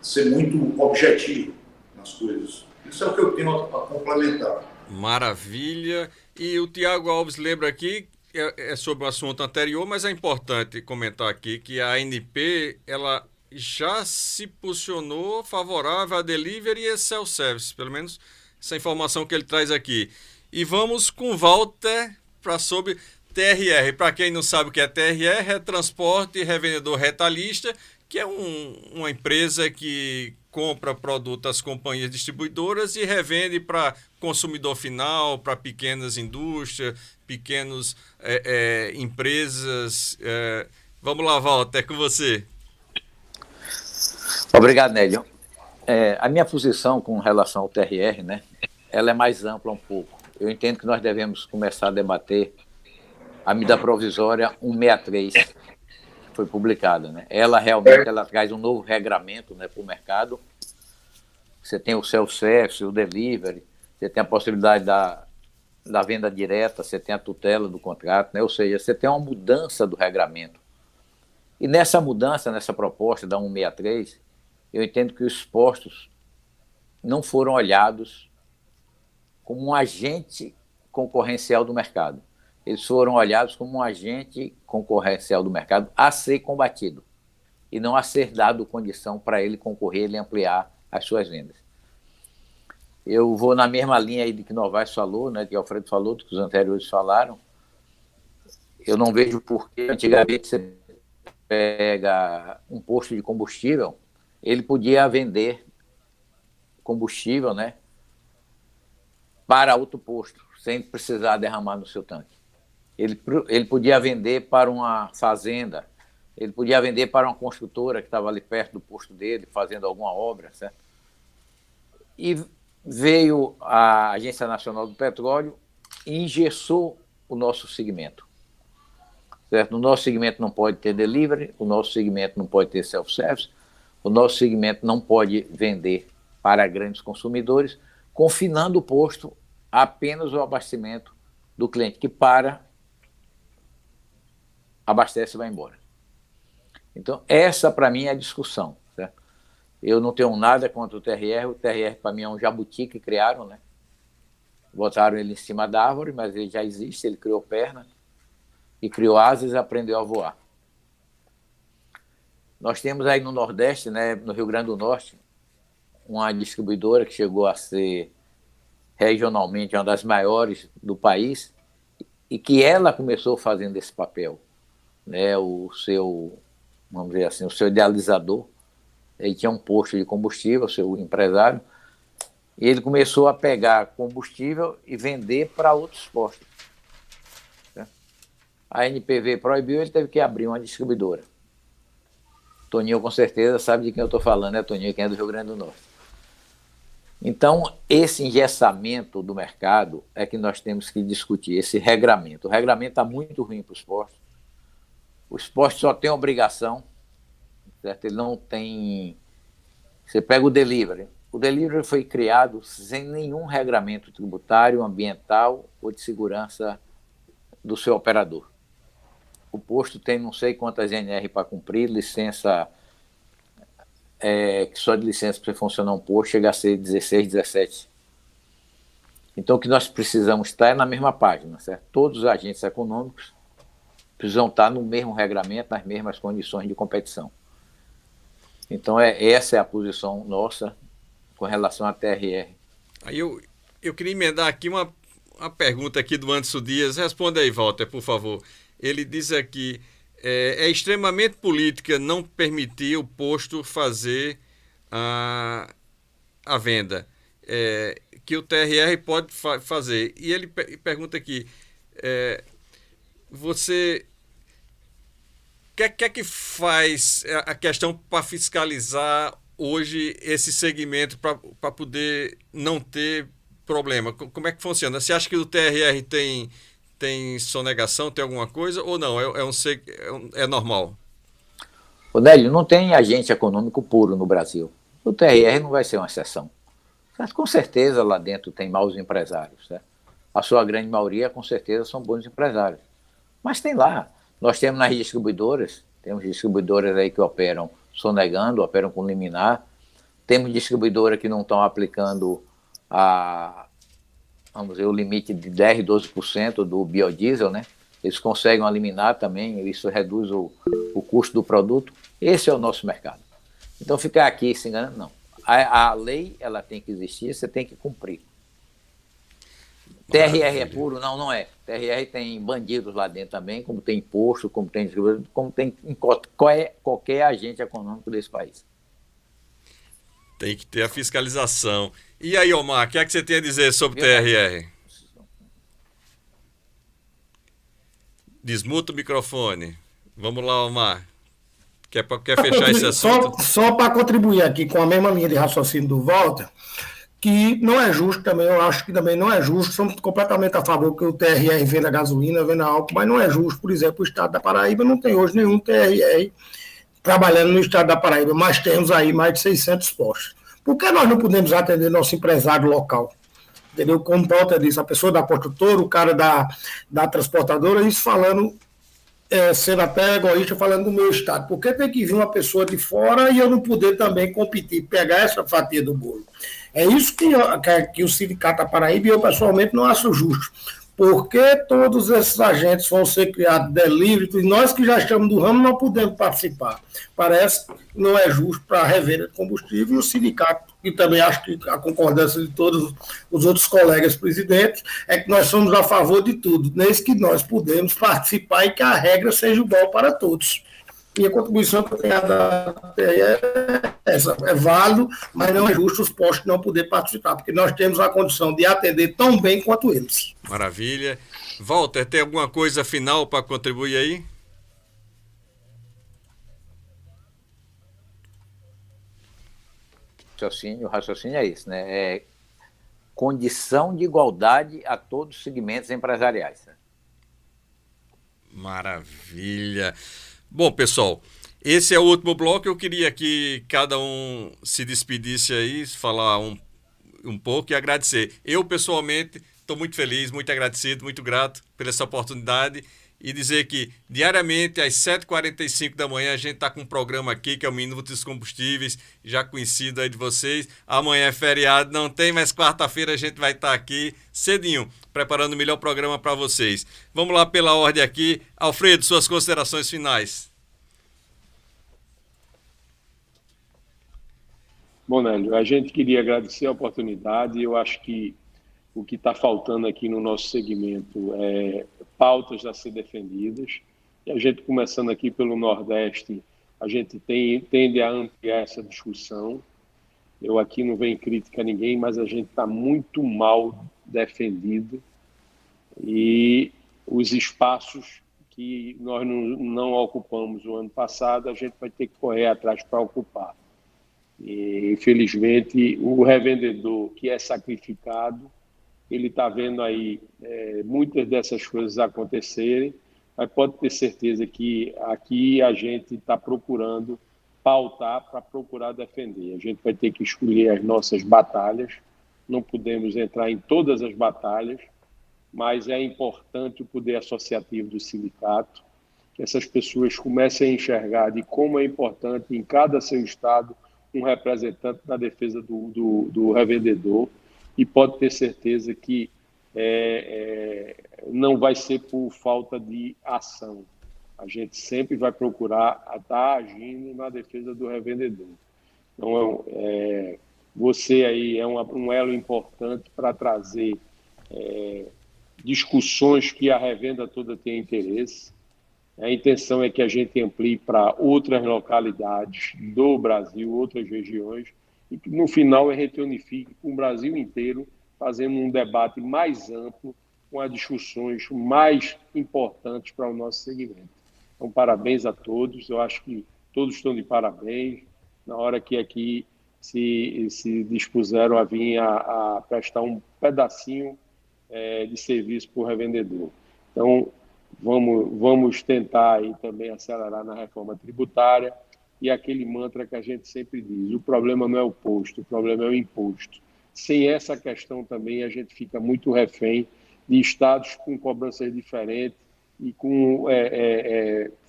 ser muito objetivo nas coisas. Isso é o que eu tenho a complementar. Maravilha. E o Tiago Alves lembra aqui, é sobre o assunto anterior, mas é importante comentar aqui que a ANP, ela já se posicionou favorável a delivery e self-service, pelo menos essa informação que ele traz aqui. E vamos com Walter para sobre TRR. Para quem não sabe o que é TRR, é Transporte e Revendedor Retalhista, que é uma empresa que compra produto das companhias distribuidoras e revende para consumidor final, para pequenas indústrias, pequenas empresas. Vamos lá, Walter, é com você. Obrigado, Nélio. A minha posição com relação ao TRR, né, ela é mais ampla um pouco. Eu entendo que nós devemos começar a debater a medida provisória 163, que foi publicada, né? Ela realmente traz um novo regramento, né, para o mercado. Você tem o self-service, o delivery, você tem a possibilidade da venda direta, você tem a tutela do contrato, né? Ou seja, você tem uma mudança do regramento. E nessa mudança, nessa proposta da 163, eu entendo que os postos não foram olhados como um agente concorrencial do mercado. Eles foram olhados como um agente concorrencial do mercado a ser combatido e não a ser dado condição para ele concorrer e ampliar as suas vendas. Eu vou na mesma linha aí de que Novaes falou, né, que Alfredo falou, do que os anteriores falaram. Eu não vejo por que antigamente você pega um posto de combustível, ele podia vender combustível, né, para outro posto, sem precisar derramar no seu tanque. Ele podia vender para uma fazenda, ele podia vender para uma construtora que estava ali perto do posto dele, fazendo alguma obra, certo? E veio a Agência Nacional do Petróleo e engessou o nosso segmento. Certo? No nosso segmento não pode ter delivery, o nosso segmento não pode ter self-service, o nosso segmento não pode vender para grandes consumidores, confinando o posto apenas o abastecimento do cliente que abastece e vai embora. Então, essa para mim é a discussão. Certo? Eu não tenho nada contra o TRR para mim é um jabuti que criaram, né? Botaram ele em cima da árvore, mas ele já existe, ele criou perna e criou asas e aprendeu a voar. Nós temos aí no Nordeste, né, no Rio Grande do Norte, uma distribuidora que chegou a ser regionalmente uma das maiores do país e que ela começou fazendo esse papel, né, vamos dizer assim, o seu idealizador, ele tinha um posto de combustível, o seu empresário, e ele começou a pegar combustível e vender para outros postos. Né? A NPV proibiu, ele teve que abrir uma distribuidora. Toninho com certeza sabe de quem eu estou falando, né, Toninho, quem é do Rio Grande do Norte. Então, esse engessamento do mercado é que nós temos que discutir, esse regramento. O regramento está muito ruim para os postos. Os postos só têm obrigação, certo? Ele não tem... Você pega o delivery. O delivery foi criado sem nenhum regramento tributário, ambiental ou de segurança do seu operador. O posto tem não sei quantas NR para cumprir, licença, que só de licença para funcionar um posto chega a ser 16, 17. Então, o que nós precisamos estar é na mesma página, certo? Todos os agentes econômicos precisam estar no mesmo regramento, nas mesmas condições de competição. Então, essa é a posição nossa com relação à TRR. Aí eu queria emendar aqui uma pergunta aqui do Anderson Dias. Responda aí, Walter, por favor. Ele diz aqui, é extremamente política não permitir o posto fazer a venda, que o TRR pode fazer. E ele pergunta aqui, você... O que é que faz a questão para fiscalizar hoje esse segmento para poder não ter problema? Como é que funciona? Você acha que o TRR tem sonegação, tem alguma coisa ou não? É normal? Nélio, não tem agente econômico puro no Brasil. O TRR não vai ser uma exceção. Mas, com certeza lá dentro tem maus empresários. Certo? A sua grande maioria, com certeza, são bons empresários. Mas tem lá. Nós temos nas distribuidoras, temos distribuidoras aí que operam sonegando, operam com liminar. Temos distribuidoras que não estão aplicando o limite de 10%, 12% do biodiesel, né? Eles conseguem eliminar também, isso reduz o custo do produto. Esse é o nosso mercado. Então, ficar aqui se enganando, não. A lei, ela tem que existir, você tem que cumprir. TRR é puro? Não, não é. TRR tem bandidos lá dentro também, como tem imposto, como tem em qualquer agente econômico desse país. Tem que ter a fiscalização. E aí, Omar, o que é que você tem a dizer sobre o TRR? Desmuta o microfone. Vamos lá, Omar. Quer fechar esse assunto? Só para contribuir aqui com a mesma linha de raciocínio do Walter, que não é justo também, eu acho que também não é justo, somos completamente a favor que o TRR venda gasolina, venda álcool, mas não é justo, por exemplo, o estado da Paraíba não tem hoje nenhum TRR trabalhando no estado da Paraíba, mas temos aí mais de 600 postos. Por que nós não podemos atender nosso empresário local? Entendeu? Como o Walter disse, a pessoa da construtora, o cara da transportadora, isso falando, sendo até egoísta, falando do meu estado. Por que tem que vir uma pessoa de fora e eu não poder também competir, pegar essa fatia do bolo? É isso que o Sindicato da Paraíba, e eu pessoalmente não acho justo. Porque todos esses agentes vão ser criados delivery, e nós que já estamos do ramo não podemos participar. Parece que não é justo para a revenda de combustível, e o sindicato, e também acho que a concordância de todos os outros colegas presidentes, é que nós somos a favor de tudo, desde que nós podemos participar e que a regra seja igual para todos. E a contribuição que eu tenho a dar é essa. É válido, mas não é justo os postos não poder participar, porque nós temos a condição de atender tão bem quanto eles. Maravilha. Walter, tem alguma coisa final para contribuir aí? O raciocínio é esse, né? É condição de igualdade a todos os segmentos empresariais. Né? Maravilha. Bom, pessoal, esse é o último bloco. Eu queria que cada um se despedisse aí, falar um pouco e agradecer. Eu, pessoalmente, estou muito feliz, muito agradecido, muito grato por essa oportunidade e dizer que diariamente às 7h45 da manhã a gente está com um programa aqui que é o Minuto dos Combustíveis, já conhecido aí de vocês. Amanhã é feriado, não tem, mas quarta-feira a gente vai estar aqui cedinho, preparando o melhor programa para vocês. Vamos lá pela ordem aqui. Alfredo, suas considerações finais. Bom, Nélio, a gente queria agradecer a oportunidade. Eu acho que o que está faltando aqui no nosso segmento é pautas a ser defendidas. E a gente, começando aqui pelo Nordeste, a gente tende a ampliar essa discussão. Eu aqui não venho crítica a ninguém, mas a gente está muito mal defendido. E os espaços que nós não ocupamos o ano passado, a gente vai ter que correr atrás para ocupar. E, infelizmente, o revendedor que é sacrificado, ele está vendo aí muitas dessas coisas acontecerem, mas pode ter certeza que aqui a gente está procurando pautar para procurar defender. A gente vai ter que escolher as nossas batalhas, não podemos entrar em todas as batalhas, mas é importante o poder associativo do sindicato, que essas pessoas comecem a enxergar de como é importante em cada seu estado um representante na defesa do revendedor, e pode ter certeza que não vai ser por falta de ação. A gente sempre vai procurar estar agindo na defesa do revendedor. Então, você aí é um elo importante para trazer discussões que a revenda toda tem interesse. A intenção é que a gente amplie para outras localidades do Brasil, outras regiões, e que no final a gente unifique com o Brasil inteiro, fazendo um debate mais amplo, com as discussões mais importantes para o nosso segmento. Então, parabéns a todos. Eu acho que todos estão de parabéns na hora que aqui se dispuseram a vir a prestar um pedacinho de serviço para o revendedor. Então, vamos tentar aí também acelerar na reforma tributária e aquele mantra que a gente sempre diz: o problema não é o posto, o problema é o imposto. Sem essa questão também a gente fica muito refém de estados com cobranças diferentes e com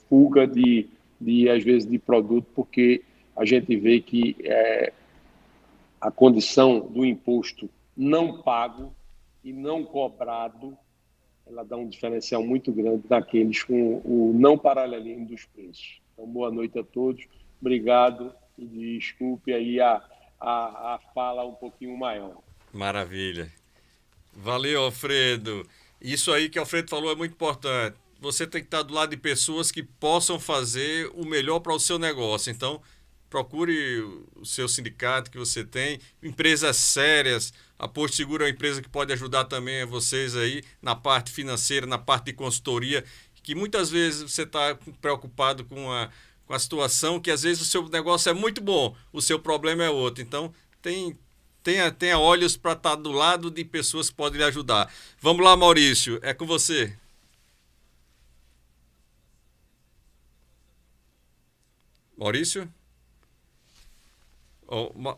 fuga às vezes, de produto, porque a gente vê que a condição do imposto não pago e não cobrado, ela dá um diferencial muito grande daqueles com o não paralelismo dos preços. Então, boa noite a todos, obrigado e desculpe aí a fala um pouquinho maior. Maravilha. Valeu, Alfredo. Isso aí que o Alfredo falou é muito importante. Você tem que estar do lado de pessoas que possam fazer o melhor para o seu negócio. Então, procure o seu sindicato que você tem, empresas sérias. A Porto Seguro é uma empresa que pode ajudar também vocês aí na parte financeira, na parte de consultoria, que muitas vezes você está preocupado com a situação, que às vezes o seu negócio é muito bom, o seu problema é outro. Então, tenha olhos para estar do lado de pessoas que podem lhe ajudar. Vamos lá, Maurício, é com você. Maurício?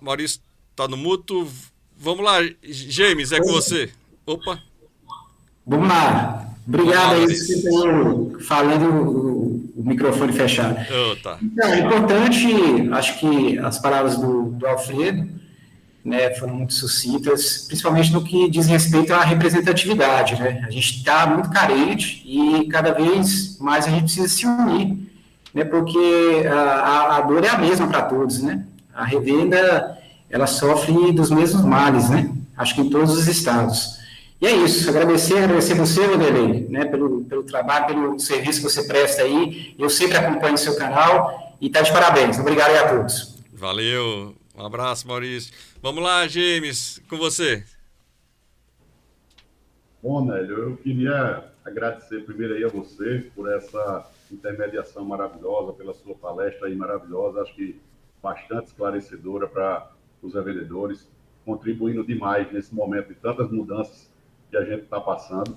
Maurício está no mudo. Vamos lá, James, é com você. Opa. Vamos lá. Obrigado aí por falando o microfone fechado. Tá. Então, é importante, acho que as palavras do Alfredo, né, foram muito sucintas, principalmente no que diz respeito à representatividade, né? A gente está muito carente e cada vez mais a gente precisa se unir, né? Porque a dor é a mesma para todos, né? A revenda, ela sofre dos mesmos males, né? Acho que em todos os estados. E é isso, agradecer você, Vanderlei, né, pelo trabalho, pelo serviço que você presta aí. Eu sempre acompanho o seu canal e está de parabéns. Obrigado aí a todos. Valeu, um abraço, Maurício. Vamos lá, James, com você. Bom, Nélio, eu queria agradecer primeiro aí a você por essa intermediação maravilhosa, pela sua palestra aí maravilhosa, acho que bastante esclarecedora para os revendedores, contribuindo demais nesse momento de tantas mudanças que a gente está passando.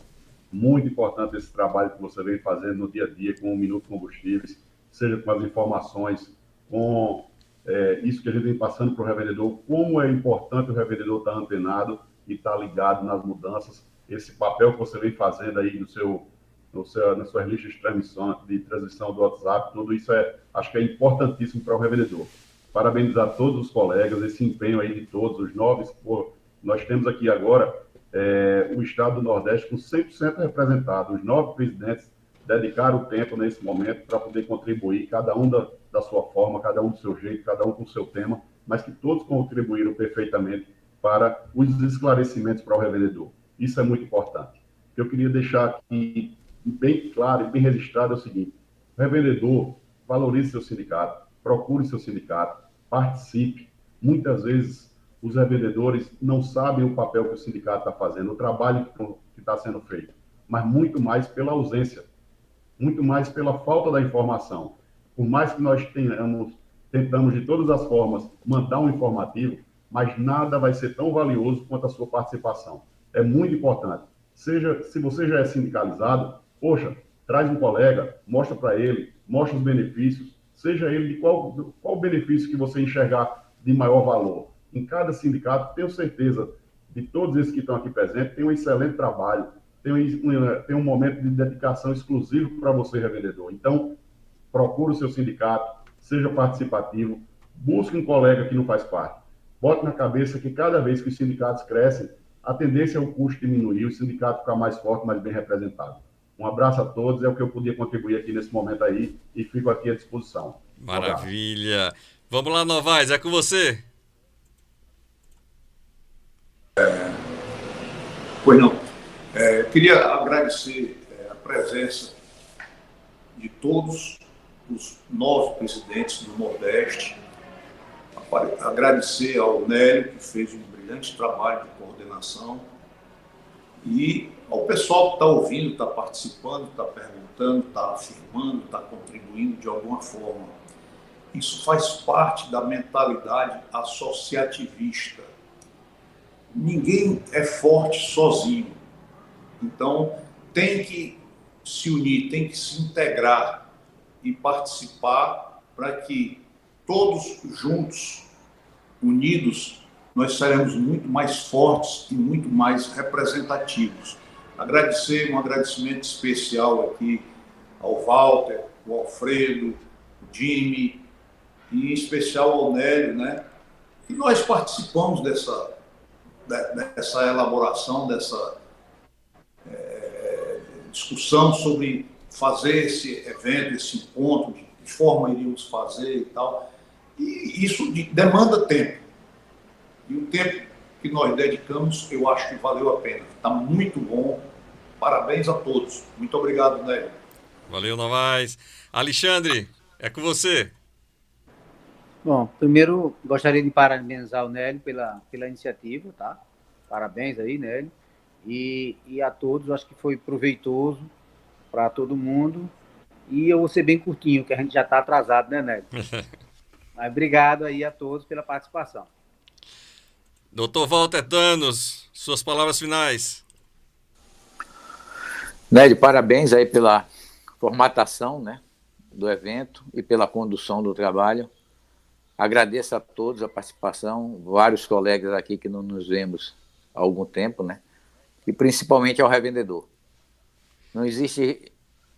Muito importante esse trabalho que você vem fazendo no dia a dia com o Minuto Combustíveis, seja com as informações, com isso que a gente vem passando para o revendedor, como é importante o revendedor estar antenado e estar ligado nas mudanças esse papel que você vem fazendo aí nas suas listas de transmissão do WhatsApp, tudo isso acho que é importantíssimo para o revendedor. Parabenizar todos os colegas, esse empenho aí de todos, os 9, nós temos aqui agora o estado do Nordeste com 100% representado, os 9 presidentes dedicaram o tempo nesse momento para poder contribuir, cada um da sua forma, cada um do seu jeito, cada um com o seu tema, mas que todos contribuíram perfeitamente para os esclarecimentos para o revendedor. Isso é muito importante. O que eu queria deixar aqui bem claro e bem registrado é o seguinte: revendedor, valorize seu sindicato, procure seu sindicato, participe. Muitas vezes os revendedores não sabem o papel que o sindicato está fazendo, o trabalho que está sendo feito, mas muito mais pela ausência, muito mais pela falta da informação. Por mais que nós tentamos de todas as formas mandar um informativo, mas nada vai ser tão valioso quanto a sua participação. É muito importante. Se você já é sindicalizado, poxa, traz um colega, mostra para ele, mostra os benefícios, seja ele de qual benefício que você enxergar de maior valor. Em cada sindicato, tenho certeza, de todos esses que estão aqui presentes, tem um excelente trabalho, tem um momento de dedicação exclusivo para você, revendedor. Então, procure o seu sindicato, seja participativo, busque um colega que não faz parte. Bote na cabeça que cada vez que os sindicatos crescem, a tendência é o custo diminuir, o sindicato ficar mais forte, mais bem representado. Um abraço a todos, é o que eu podia contribuir aqui nesse momento aí e fico aqui à disposição. Maravilha. Vamos lá, Novaes, é com você. Pois não. Queria agradecer a presença de todos os 9 presidentes do Nordeste, agradecer ao Nélio, que fez um brilhante trabalho de coordenação, e ao pessoal que está ouvindo, está participando, está perguntando, está afirmando, está contribuindo de alguma forma. Isso faz parte da mentalidade associativista. Ninguém é forte sozinho. Então, tem que se unir, tem que se integrar e participar para que todos juntos, unidos, nós seremos muito mais fortes e muito mais representativos. Um agradecimento especial aqui ao Walter, ao Alfredo, ao Jimmy, e em especial ao Nélio, né? E nós participamos dessa elaboração, dessa discussão sobre fazer esse evento, esse encontro, de que forma iríamos fazer e tal. E isso demanda tempo. E o tempo que nós dedicamos, eu acho que valeu a pena. Está muito bom. Parabéns a todos. Muito obrigado, Nélio. Valeu, Novaes. Alexandre, é com você. Bom, primeiro gostaria de parabenizar o Nélio pela iniciativa, tá? Parabéns aí, Nélio. E a todos, acho que foi proveitoso para todo mundo. E eu vou ser bem curtinho, que a gente já está atrasado, né, Nélio? Mas obrigado aí a todos pela participação. Dr. Walter Thanos, suas palavras finais. Nélio, parabéns aí pela formatação, né, do evento e pela condução do trabalho. Agradeço a todos a participação, vários colegas aqui que não nos vemos há algum tempo, né, e principalmente ao revendedor. Não existe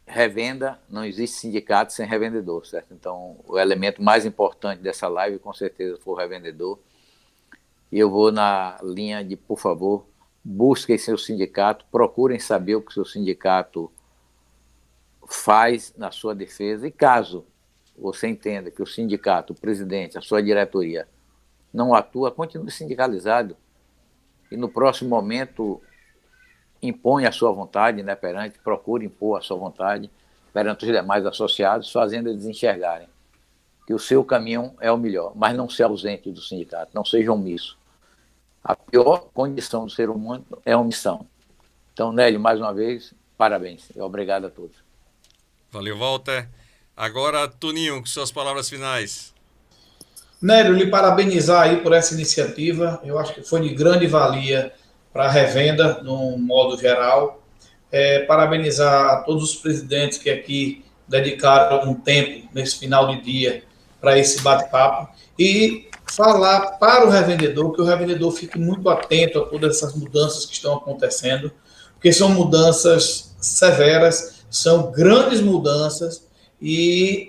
revenda, não existe sindicato sem revendedor, certo? Então, o elemento mais importante dessa live, com certeza, foi o revendedor. E eu vou na linha de, por favor, busquem seu sindicato, procurem saber o que o seu sindicato faz na sua defesa. E caso você entenda que o sindicato, o presidente, a sua diretoria não atua, continue sindicalizado. E no próximo momento, impõe a sua vontade, né, procure impor a sua vontade perante os demais associados, fazendo eles enxergarem que o seu caminho é o melhor, mas não se ausente do sindicato, não seja omisso. A pior condição do ser humano é a omissão. Então, Nélio, mais uma vez, parabéns e obrigado a todos. Valeu, Walter. Agora, Toninho, com suas palavras finais. Nélio, lhe parabenizar aí por essa iniciativa. Eu acho que foi de grande valia para a revenda, no modo geral. Parabenizar a todos os presidentes que aqui dedicaram um tempo nesse final de dia para esse bate-papo e falar para o revendedor que o revendedor fique muito atento a todas essas mudanças que estão acontecendo, porque são mudanças severas, são grandes mudanças, e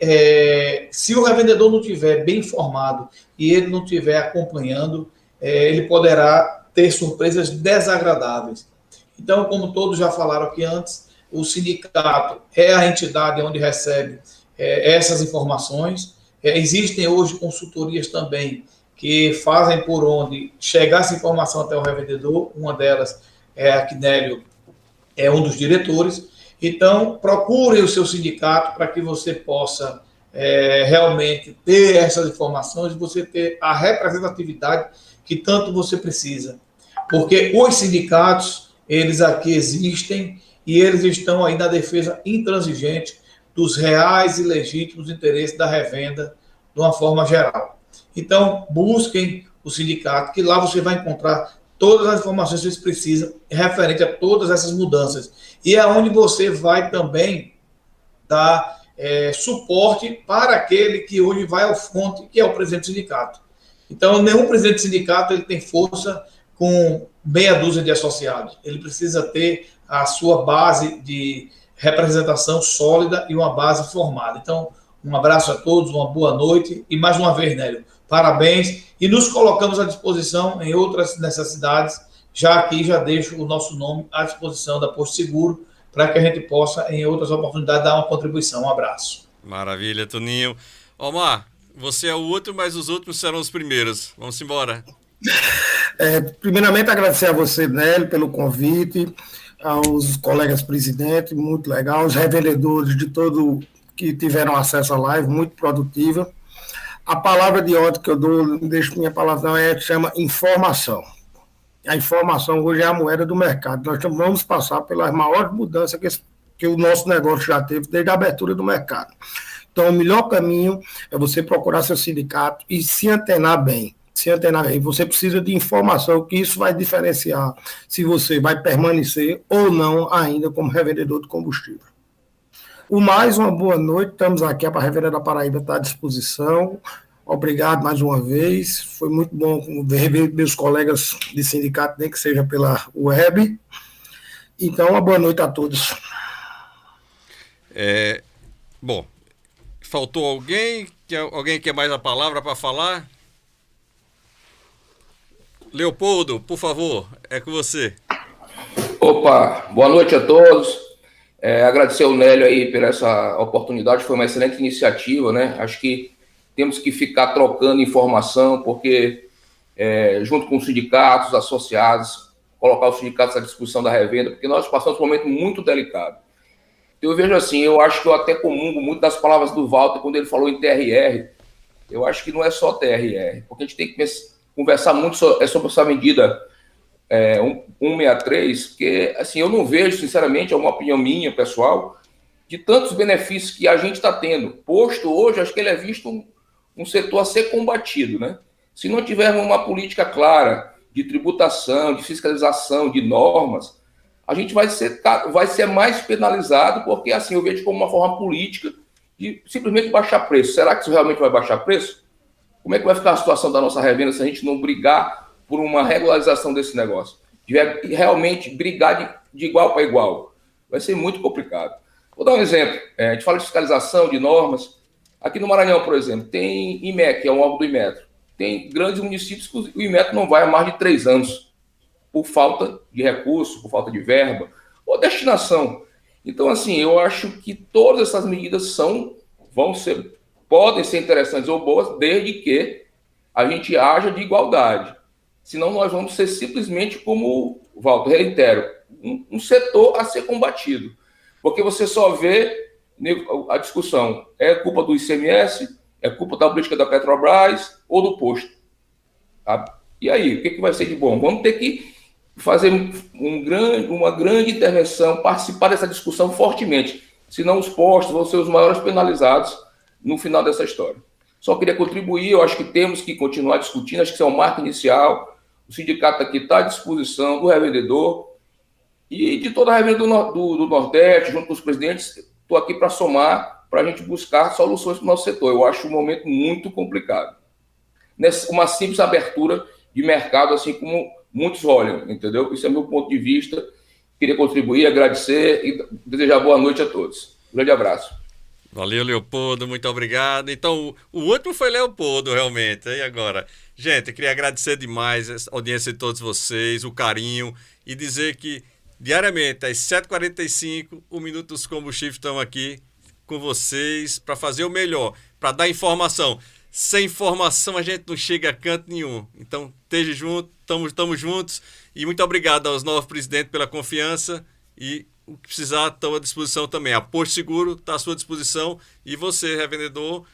se o revendedor não estiver bem informado e ele não estiver acompanhando, ele poderá ter surpresas desagradáveis. Então, como todos já falaram aqui antes, o sindicato é a entidade onde recebe essas informações. Existem hoje consultorias também que fazem por onde chegar essa informação até o revendedor. Uma delas é a Quinélio, é um dos diretores. Então, procure o seu sindicato para que você possa realmente ter essas informações e você ter a representatividade que tanto você precisa. Porque os sindicatos, eles aqui existem e eles estão aí na defesa intransigente dos reais e legítimos interesses da revenda de uma forma geral. Então, busquem o sindicato, que lá você vai encontrar todas as informações que vocês precisam referente a todas essas mudanças. E é onde você vai também dar suporte para aquele que hoje vai ao fronte, que é o presidente do sindicato. Então, nenhum presidente do sindicato ele tem força com meia dúzia de associados. Ele precisa ter a sua base de representação sólida e uma base formada. Então, um abraço a todos, uma boa noite e mais uma vez, Nélio, parabéns e nos colocamos à disposição em outras necessidades, já aqui já deixo o nosso nome à disposição da Porto Seguro para que a gente possa, em outras oportunidades, dar uma contribuição. Um abraço. Maravilha, Toninho. Omar, você é o último, mas os últimos serão os primeiros. Vamos embora. Primeiramente, agradecer a você, Nélio, pelo convite, aos colegas presidentes, muito legal, os revendedores de todo que tiveram acesso à live, muito produtiva. A palavra de ordem que eu dou, deixo minha palavra, chama informação. A informação hoje é a moeda do mercado. Nós vamos passar pelas maiores mudanças que o nosso negócio já teve desde a abertura do mercado. Então, o melhor caminho é você procurar seu sindicato e se antenar bem. Você precisa de informação, que isso vai diferenciar se você vai permanecer ou não ainda como revendedor de combustível. Mais uma boa noite, estamos aqui, a Revenda da Paraíba está à disposição. Obrigado mais uma vez, foi muito bom rever meus colegas de sindicato, nem que seja pela web. Então, uma boa noite a todos. Bom, faltou alguém? Alguém quer mais a palavra para falar? Leopoldo, por favor, é com você. Opa, boa noite a todos. Agradecer ao Nélio aí por essa oportunidade, foi uma excelente iniciativa, né? Acho que temos que ficar trocando informação, porque junto com os sindicatos, associados, colocar os sindicatos à disposição da revenda, porque nós passamos por um momento muito delicado. Eu vejo assim, eu acho que eu até comungo muito das palavras do Walter quando ele falou em TRR. Eu acho que não é só TRR, porque a gente tem que conversar muito sobre essa medida 163, porque assim, eu não vejo, sinceramente, é uma opinião minha, pessoal, de tantos benefícios que a gente está tendo. Posto hoje, acho que ele é visto um setor a ser combatido, né? Se não tivermos uma política clara de tributação, de fiscalização, de normas, a gente vai ser mais penalizado, porque assim eu vejo como uma forma política de simplesmente baixar preço. Será que isso realmente vai baixar preço? Como é que vai ficar a situação da nossa revenda se a gente não brigar por uma regularização desse negócio? Tiver realmente brigar de igual para igual. Vai ser muito complicado. Vou dar um exemplo. A gente fala de fiscalização, de normas. Aqui no Maranhão, por exemplo, tem IMEC, que é um órgão do Inmetro. Tem grandes municípios que o Inmetro não vai há mais de 3 anos, por falta de recurso, por falta de verba, ou destinação. Então, assim, eu acho que todas essas medidas podem ser interessantes ou boas, desde que a gente haja de igualdade. Senão nós vamos ser simplesmente, como o Walter, reitero, um setor a ser combatido. Porque você só vê a discussão, é culpa do ICMS, é culpa da política da Petrobras ou do posto. Tá? E aí, o que vai ser de bom? Vamos ter que fazer uma grande intervenção, participar dessa discussão fortemente, senão os postos vão ser os maiores penalizados no final dessa história. Só queria contribuir, eu acho que temos que continuar discutindo, acho que isso é um marco inicial, o sindicato aqui está à disposição do revendedor e de toda a revenda do Nordeste, junto com os presidentes, estou aqui para somar, para a gente buscar soluções para o nosso setor. Eu acho um momento muito complicado. Uma simples abertura de mercado, assim como muitos olham, entendeu? Isso é meu ponto de vista. queria contribuir, agradecer e desejar boa noite a todos. Um grande abraço. Valeu, Leopoldo, muito obrigado. Então, o último foi Leopoldo, realmente. E agora? Gente, eu queria agradecer demais a audiência de todos vocês, o carinho, e dizer que diariamente, às 7h45, o Minuto dos Combustíveis estão aqui com vocês para fazer o melhor, para dar informação. Sem informação a gente não chega a canto nenhum. Então, esteja junto, estamos juntos. E muito obrigado aos novos presidentes pela confiança e o que precisar, estou à disposição também. A Porto Seguro está à sua disposição. E você, revendedor,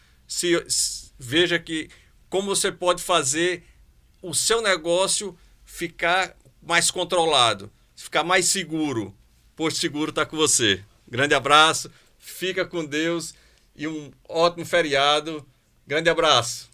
veja que como você pode fazer o seu negócio ficar mais controlado, ficar mais seguro. Porto Seguro está com você. Grande abraço, fica com Deus e um ótimo feriado. Grande abraço.